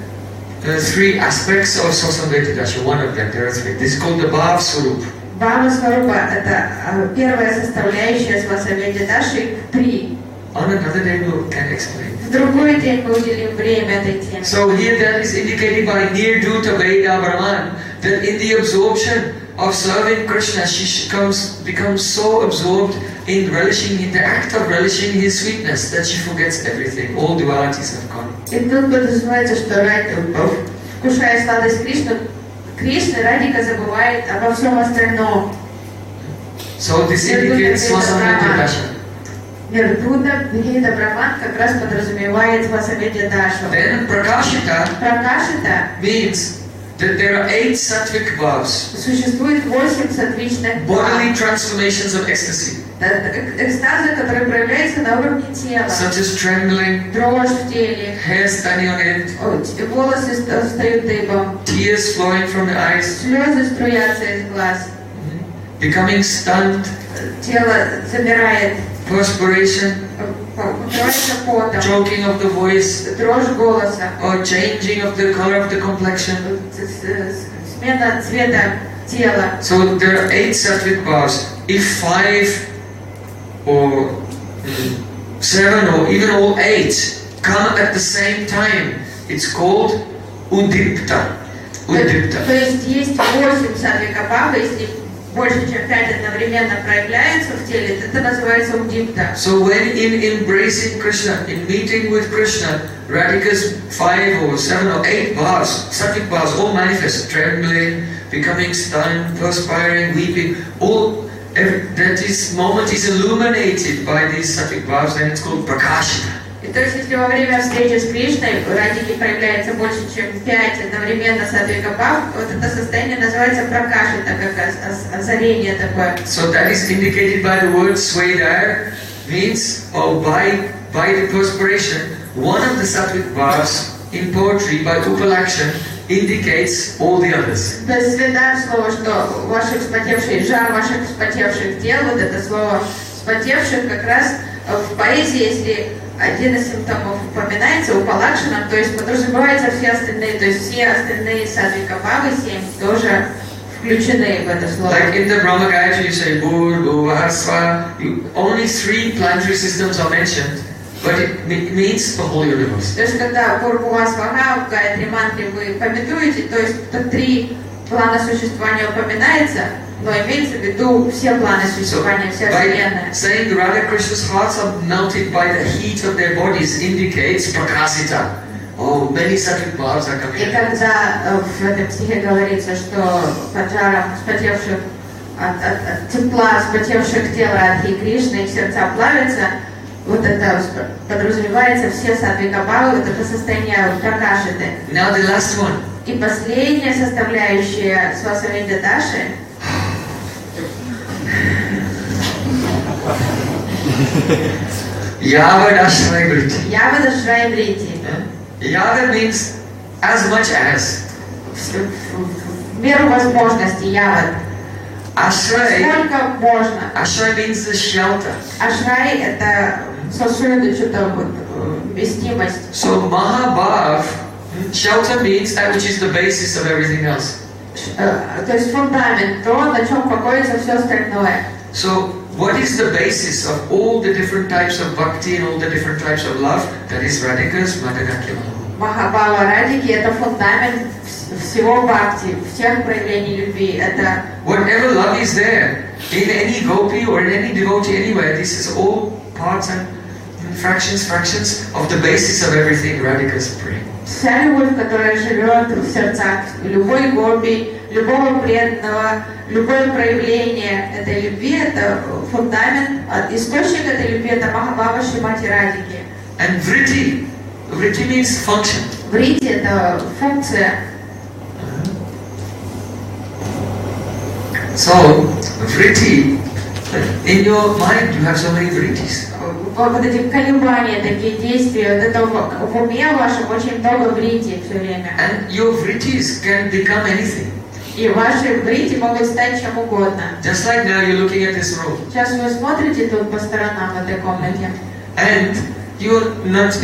There are three aspects of Sasamveda Dasha. One of them, there are three. This is called the Bhav Swarup. Бхава Сварупа – это первая составляющая Свасаведи Даши, 3. On another day we can explain. В другой день мы уделим время этой теме. So here that is indicated by Nirduta Veda Brahman that in the absorption of serving Krishna, she becomes so absorbed in relishing, in the act of relishing his sweetness, that she forgets everything. All dualities have gone. И тут подразумевается, что вкушая сладость Кришны, Радика забывает обо всем остальном. So this indicates Swasamveda Dasha. Нирдута Бхеда Брахман как раз подразумевает Свасаведи Дашу. Then Prakashita means that there are 8 sattvik bhavas. Существует 8 саттвичных Bodily transformations of ecstasy. Экстазы, которые проявляются на уровне тела. Such as trembling, дрожь в теле, hair standing on end, волосы встают дыбом, tears flowing from the eyes, слезы струятся из глаз, becoming stunned, тело замирает, perspiration, покрывается потом, choking of the voice, дрожь голоса, or changing of the color of the complexion. смена цвета тела. So there are 8 sattvik bhavas. If 5 or 7 or even all 8 come at the same time, it's called Uddjvala. То есть есть 8 саттвика бхавы, если больше чем 5 одновременно проявляются в теле, это называется уддипта. So when in embracing Krishna, in meeting with Krishna, Radhika's 5 or 7 or 8 bhavas, sattvik bhavas, all manifest, trembling, becoming stunned, perspiring, weeping, all this moment is illuminated by these sattvik bhavas, and it's called Prakashita. И то есть, если во время встречи с Кришной у Радхики проявляется больше, чем 5 одновременно саттвика бхав, вот это состояние называется пракашита, как озарение такое. So that is indicated by the word swedar, means, or by the perspiration, one of the sattvik bhavas in poetry, by upalakshan, indicates all the others. То есть сведар слово, что ваших вспотевших, жар ваших вспотевших тел, вот это слово вспотевших как раз в поэзии, если один из симптомов упоминается упалакшаном, то есть подразумеваются все остальные, то есть все остальные саттвика бхавы 7 тоже включены в это слово. Like in the Brahma Gayatri you say Bhur, Bhuva, Sva, only 3 planetary systems are mentioned, but it means the whole universe. То есть когда Бхур, Бхува, Сваха в Гайатри мантре вы пометуете, то есть 3 плана существования упоминается, но имеется в виду все планы существования, вся Вселенная. Saying Radha Krishna's hearts are melted by the heat of their bodies indicates prakasita. Oh, many sattvik bhavas are coming. И когда в этом стихе говорится, что под жаром вспотевших от тепла, вспотевших тела Радхи Кришны, их сердца плавятся, вот это подразумевается все саттвика бхавы, вот это состояние пракашиты. Now the last one. И последняя составляющая Свасаведи Даши Yavad Ashray Vritti. Явада Шрайврити. Yavad means as much as. В меру возможности Явад. Ashray. Сколько можно. Ashray means the shelter. Ашрай это сосуды, что-то вот вместимость. So mahabhava, shelter means that which is the basis of everything else. То есть фундамент, то, на чем покоится все остальное. So what is the basis of all the different types of bhakti and all the different types of love? That is Radhika's Madhurya. Махабхава Радхики это фундамент всего бхакти, всех проявлений любви. Это whatever love is there in any gopi or in any devotee anywhere, this is all parts and fractions of the basis of everything, Radhika's Prem. Вся любовь, которая живет в сердцах любой гопи, любого преданного, любое проявление этой любви, это фундамент, источник этой любви, это Махабхава Шримати Радхики. And vritti means function. Врити это функция. So, vritti, in your mind you have so many vrittis. Вот эти колебания, такие действия, вот это в уме вашем очень много врити все время. And your vrittis can become anything. И ваши врити могут стать чем угодно. Just like now you're looking at this room. Сейчас вы смотрите тут по сторонам в этой комнате. And you're not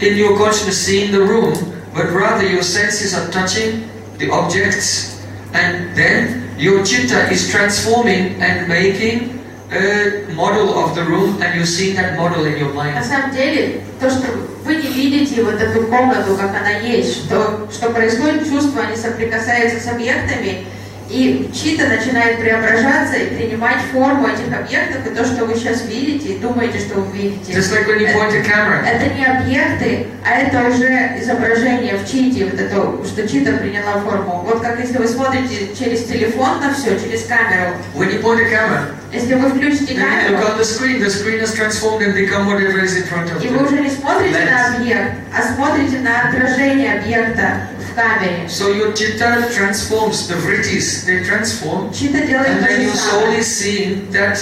in your consciousness seeing the room, but rather your senses are touching the objects, and then your chitta is transforming and making a model of the room, and you're seeing that model in your mind. На самом деле, то, что вы не видите вот эту комнату, как она есть, что происходит, чувства, они соприкасаются с объектами, и чита начинает преображаться и принимать форму этих объектов, и то, что вы сейчас видите, и думаете, что вы видите. Just like when you point a camera. Это не объекты, а это уже изображение в чите, вот это, что чита приняла форму. Вот как если вы смотрите через телефон на все, через камеру. When you point a camera, если вы включите камеру, look on the screen is transformed and become whatever is in front of и you. вы уже не смотрите на объект, а смотрите на отражение объекта в камере. So your chitta transforms, the vrittis, they transform, Чита делает and то then же you're самое. slowly seeing that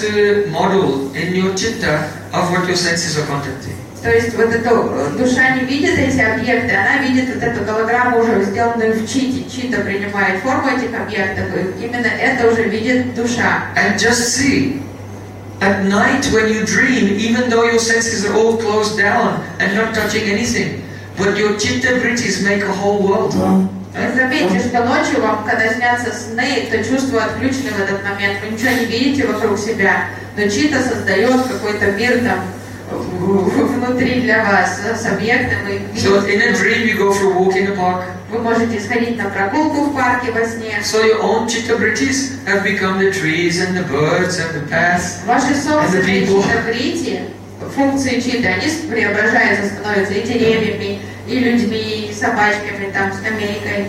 model in your chitta of what your senses are contacting. То есть вот эту душа не видит эти объекты, она видит вот эту голограмму, уже сделанную в чите. Чита принимает форму этих объектов, и именно это уже видит душа. And just see, at night when you dream, even though your senses are all closed down and not touching anything, but your chitta vrittis make a whole world. Заметьте, что ночью вам, когда снятся сны, то чувства отключены в этот момент, вы ничего не видите вокруг себя, но чита создает какой-то мир там внутри для вас с объектом. So in a dream you go for a walk in a park. Вы можете сходить на прогулку в парке во сне. So your own chitta vrittis have become the trees and the birds and the paths. Ваши собственные чита врити, функции читы, они преображаются, становятся и деревьями, и людьми, и собачками, там, скамейкой.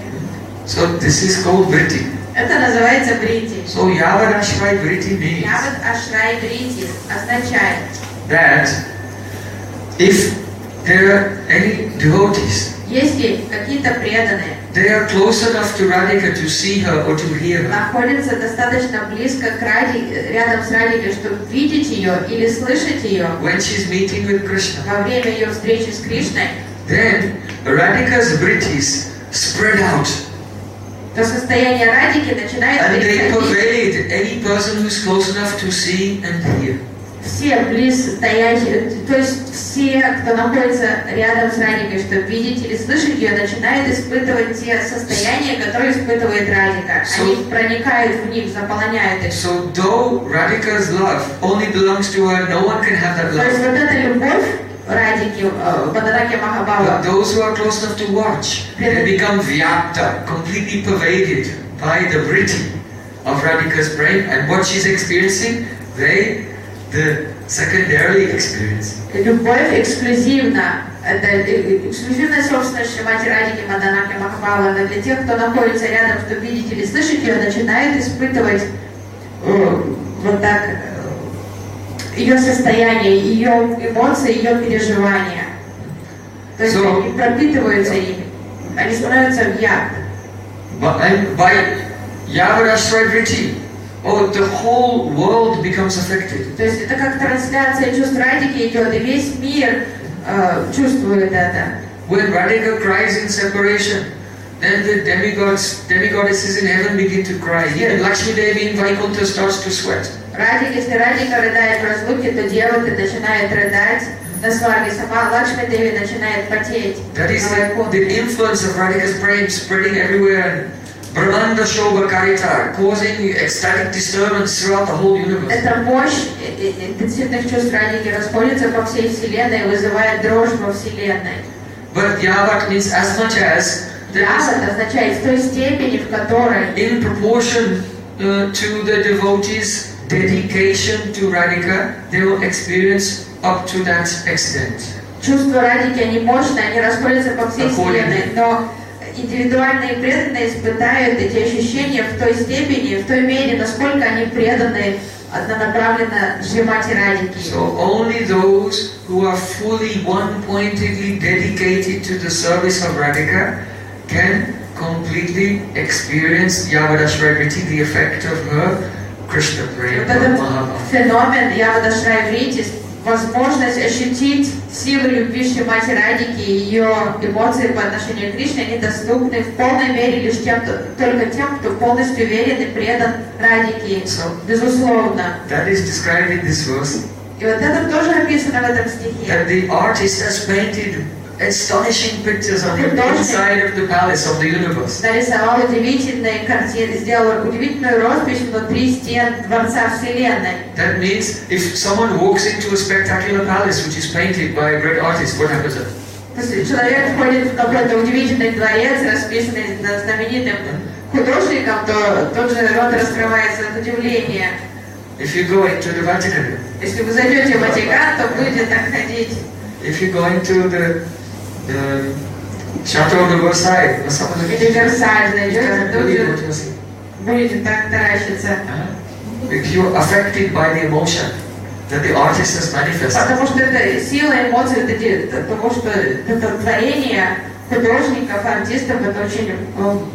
So this is called vritti. Это называется брити. So yavad ashray vritti means Яват ашрай брити означает, that if there are any devotees, если какие-то преданные they are close enough to Radhika to see her or to hear her, находятся достаточно близко к рядом с Радикой, чтобы видеть ее или слышать ее when she's meeting with Krishna, во время ее встречи с Кришной, then Radhika's vrittis spread out то состояние Радики начинает and they переходить. pervade any person who's close enough to see and hear. Все близстоящие, то есть все, кто находится рядом с Радикой, чтобы видеть или слышать ее, начинают испытывать те состояния, которые испытывает Радика. Они проникают в них, заполоняют их. So though Radhika's love only belongs to her, no one can have that То есть love. вот эта любовь Радики, Бадараки Махабхава, But those who are close enough to watch, they become vyapta, completely pervaded by the vritti of Radhika's Prem, and what she's experiencing, they the secondarily experience. любовь эксклюзивна. Это эксклюзивная собственность Шримати Радики Маданаки Махабхава. Это для тех, кто находится рядом, чтобы видеть или слышать ее, начинает испытывать вот так ее состояние, ее эмоции, ее переживания. То есть они пропитываются ими. Они становятся в яд. And by Yavadashray vritti, the whole world becomes affected. То есть это как трансляция чувств Радики идет, и весь мир чувствует это. When Radhika cries in separation, then the demigoddesses in heaven begin to cry. Even Lakshmi Devi in Vaikuntha starts to sweat. Если Радика рыдает в разлуке, то девы начинают рыдать. На сварге сама Лакшми Деви начинает потеть. That is the influence of Radhika's Prem spreading everywhere. Brahmanda Shobha Karita, causing ecstatic disturbance throughout the whole universe. Эта мощь интенсивных чувств Радики расходится по всей Вселенной, вызывает дрожь во Вселенной. But Yavat means as much as Yavat означает в той степени, в которой in proportion to the devotees' dedication to Radhika, they will experience up to that extent. Чувства Радики, они мощные, они расходятся по всей Вселенной, но индивидуальные преданные испытают эти ощущения в той степени, в той мере, насколько они преданы однонаправленно Шримати Радики. So only those who are fully one-pointedly dedicated to the service of Radhika can completely experience Yavadashray vritti, the effect of her Krishna Prem, mahabhava. Феномен Явадашрай Врити, возможность ощутить силу любви Шримати Радики и ее эмоции по отношению к Кришне, они доступны в полной мере лишь только тем, кто полностью верен и предан Радике, безусловно. That is described in this verse. И вот это тоже описано в этом стихе. That the artist has painted astonishing pictures on the inside of the palace of the universe. Нарисовал удивительные картины, сделал удивительную роспись внутри стен Дворца Вселенной. That means if someone walks into a spectacular palace which is painted by a great artist, what happens then? То есть человек входит в какой-то удивительный дворец, расписанный знаменитым художником, то тот же рот раскрывается от удивления. If you go into the Vatican, если вы зайдете в Ватикан, то будете так ходить. If you go into the Chateau de Versailles, или Версаль зайдете, то будете так таращиться. You're affected by the emotion that the artist has manifested. Потому что это сила эмоций, того, что это творение художников, артистов, это очень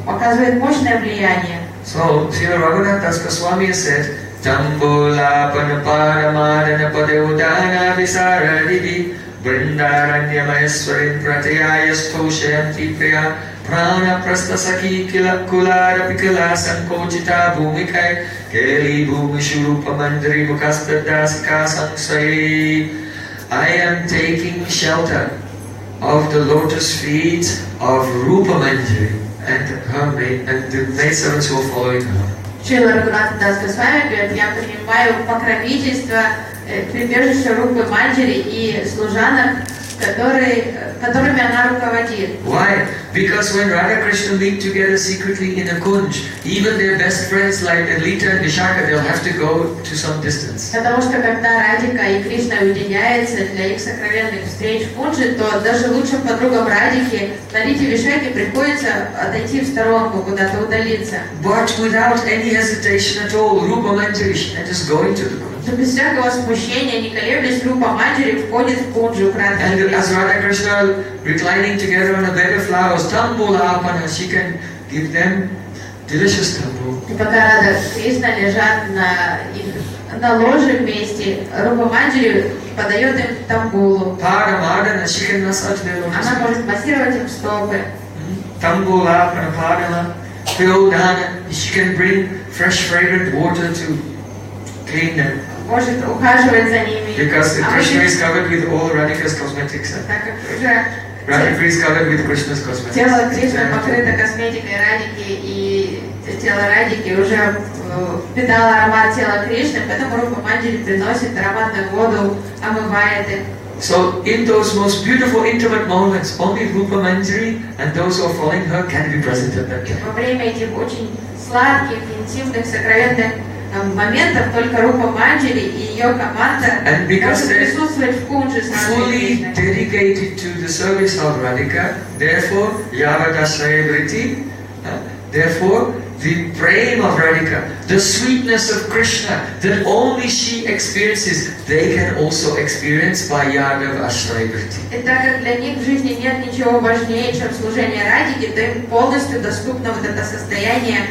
оказывает мощное влияние. So, Srila Goswami said, Tambula Panaparamana Padeudana Visaradivi Vrindaranyamaeswarin Pratyaya Stoshayanti Priya Prana Prastasaki Kulara Pikala Sankochita Bhumikai Keli Bhumishurupa Mandri Mukastadasika Sangsai. I am taking shelter of the lotus feet of Rupa Manjari and her maid, and the maidservants who are following her. Srila Radhika Goswami говорит, я принимаю покровительство прибежища Рупы Манджари и служанок, которыми она руководит. Why? Because when Radha Krishna meet together secretly in a kunj, even their best friends like Lita and Vishaka, they'll have to go to some distance. Потому что когда Радика и Кришна уединяются для их сокровенных встреч в кунже, то даже лучшим подругам Радики, Лите и Вишаке приходится отойти в сторонку, куда-то удалиться. But without any hesitation at all, Rupa Manjari just go into the kunj. Без всякого смущения, не колеблясь, Рупа Манджари входит в кунджу к Радхе. And as Radha Krishna reclining together on a bed of flowers, tambula apana, she can give them delicious tambul. И пока Рада и Кришна лежат на ложе вместе, Рупа Манджари подает им тамбулу. Paramadana, she can massage their lotus. Она может массировать им стопы. Tambula apana padana, Prayojan, she can bring fresh fragrant water to clean them. Может ухаживать за ними. Because Krishna is covered with all Radhika's cosmetics. Так как уже Radhika is covered with Krishna's cosmetics. тело Кришны покрыто косметикой Радики, и тело Радики уже впитало аромат тела Кришны, поэтому Рупа Манджари приносит ароматную воду, омывает их. So in those most beautiful intimate moments, only Rupa Manjari and those who are following her can be present at that time. Во время этих очень сладких, интимных, сокровенных моментов только Рупа Манджари и ее команда могут присутствовать в кунже с fully dedicated to the service of Radhika, therefore Yavadashraya therefore the Prem of Radhika, the sweetness of Krishna that only she experiences, they can also experience by Yadav Ashraya Vritti. И так как для них в жизни нет ничего важнее, чем служение Радхики, то им полностью доступно вот это состояние,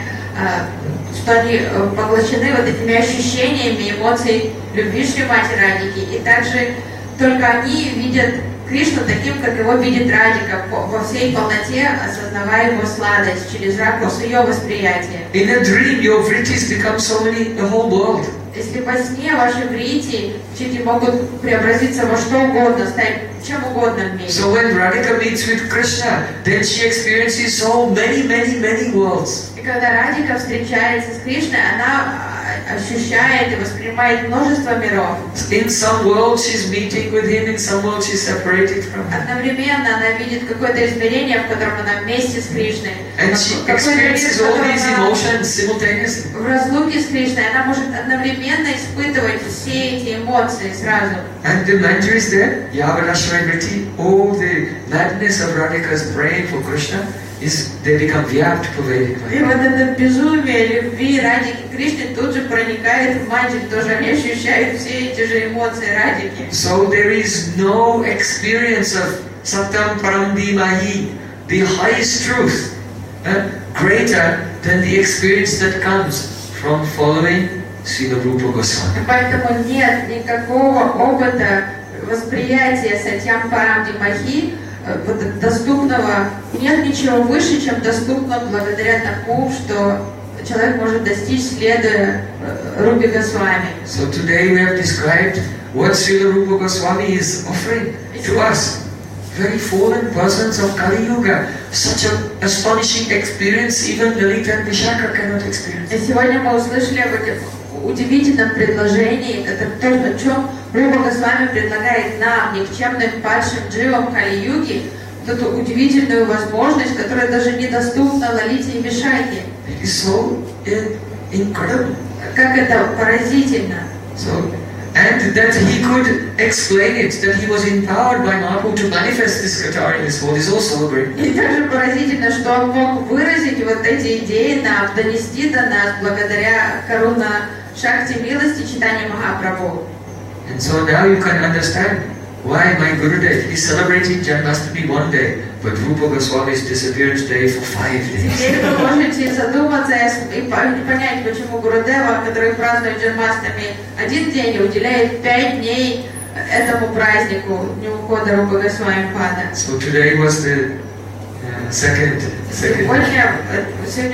что они поглощены вот этими ощущениями, эмоций любви Шри Мати Радхики. И также только они видят Кришну таким, как его видит Радхика, во всей полноте, осознавая его сладость через ракурс ее восприятия. In a dream, your vrittis become so many, the whole world. Если во сне ваши врити могут преобразиться во что угодно, стать чем угодно в мире. So when Radhika meets with Krishna, then she experiences so many worlds. И когда Радхика встречается с Кришной, она ощущает и воспринимает множество миров. In some world she's meeting with him, in some world she's separated from him. Одновременно она видит какое-то измерение, в котором она вместе с Кришной. And she experiences all these emotions simultaneously. В разлуке с Кришной она может одновременно испытывать все эти эмоции сразу. And the Manjaris there, Yavadashraya Vritti, all the madness of Radhika's praying for Krishna, they become vyapt pervading. И вот это безумие любви Радхики Кришны тут же проникает в Манджари, тоже они ощущают все эти же эмоции Радхики. So there is no experience of Satam Paramdimahi, the highest truth, greater than the experience that comes from following Srila Rupa Goswami. Поэтому нет никакого опыта восприятия Сатьям Парамдимахи, доступного, нет ничего выше, чем доступно благодаря тому, что человек может достичь, следуя Рупе Госвами. So today we have described what Srila Rupa Goswami is offering to us very fallen persons of Kali Yuga. Such an astonishing experience even Lalita and Vishaka cannot experience. И сегодня мы услышали об этом удивительном предложении, это то, о чем Рупа Госвами предлагает нам, никчемным падшим дживам Кали-юги, вот эту удивительную возможность, которая даже недоступна Лалите и Вишаке. It is so incredible. Как это поразительно. So, and that he could explain it, that he was empowered by Mahabhava to manifest this guitar in this world is also great. И также поразительно, что он мог выразить вот эти идеи нам, донести до нас благодаря Каруна Шакти милости Чайтанья Махапрабху. And so now you can understand why my Gurudev is celebrating Janmashtami one day, but Rupa Goswami's disappearance day for 5 days. Теперь вы можете задуматься и понять, почему Гурудева, который празднует Джанмаштами один день, уделяет 5 дней этому празднику Дню ухода Рупы Госвами Пада. So today was the second. Сегодня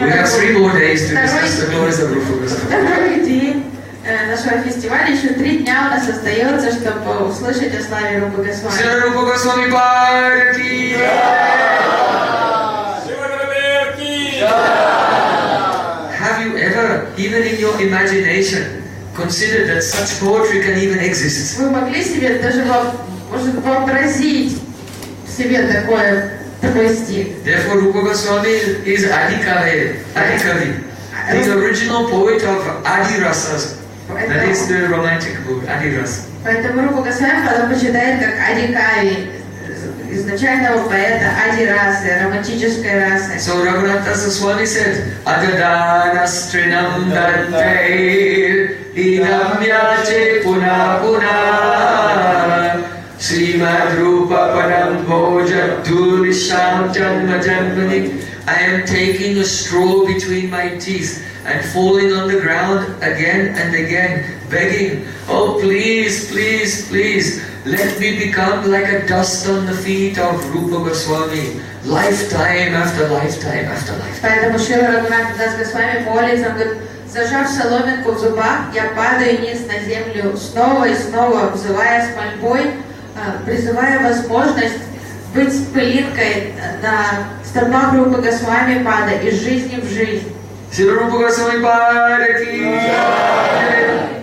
We have 3 more days to discuss the glories of Rupa Goswami. Второй день нашего фестиваля, еще 3 дня у нас остается, чтобы услышать о славе Рупы Госвами. Srila Rupa Goswami Pada ki Have you ever, even in your imagination, considered that such poetry can even exist? Вы могли себе даже может вообразить себе такой стих? Therefore, Rupa Goswami is Adikavi. He's the original poet of Adi Rasas. That is the romantic book, Adi Rasa. Поэтому Рупа Госвами потом почитает как Адикави, изначального поэта Ади Расы, романтической расы. So Raghunatha Swami said, Adadana-strinam dante idam yache puna puna Srimad Rupa padam bhoja durisham janma janmani. I am taking a straw between my teeth and falling on the ground again and again, begging, oh please, please, please, let me become like a dust on the feet of Rupa Goswami, lifetime after lifetime after lifetime. Поэтому Шрила Рагунатха Госвами молится, он говорит, зажав соломинку в зубах, я падаю низ на землю снова и снова, взывая с мольбой, призывая возможность быть пылинкой на стопах Рупы Госвами Пада из жизни в жизнь. Srila Rupa Goswami Pada ki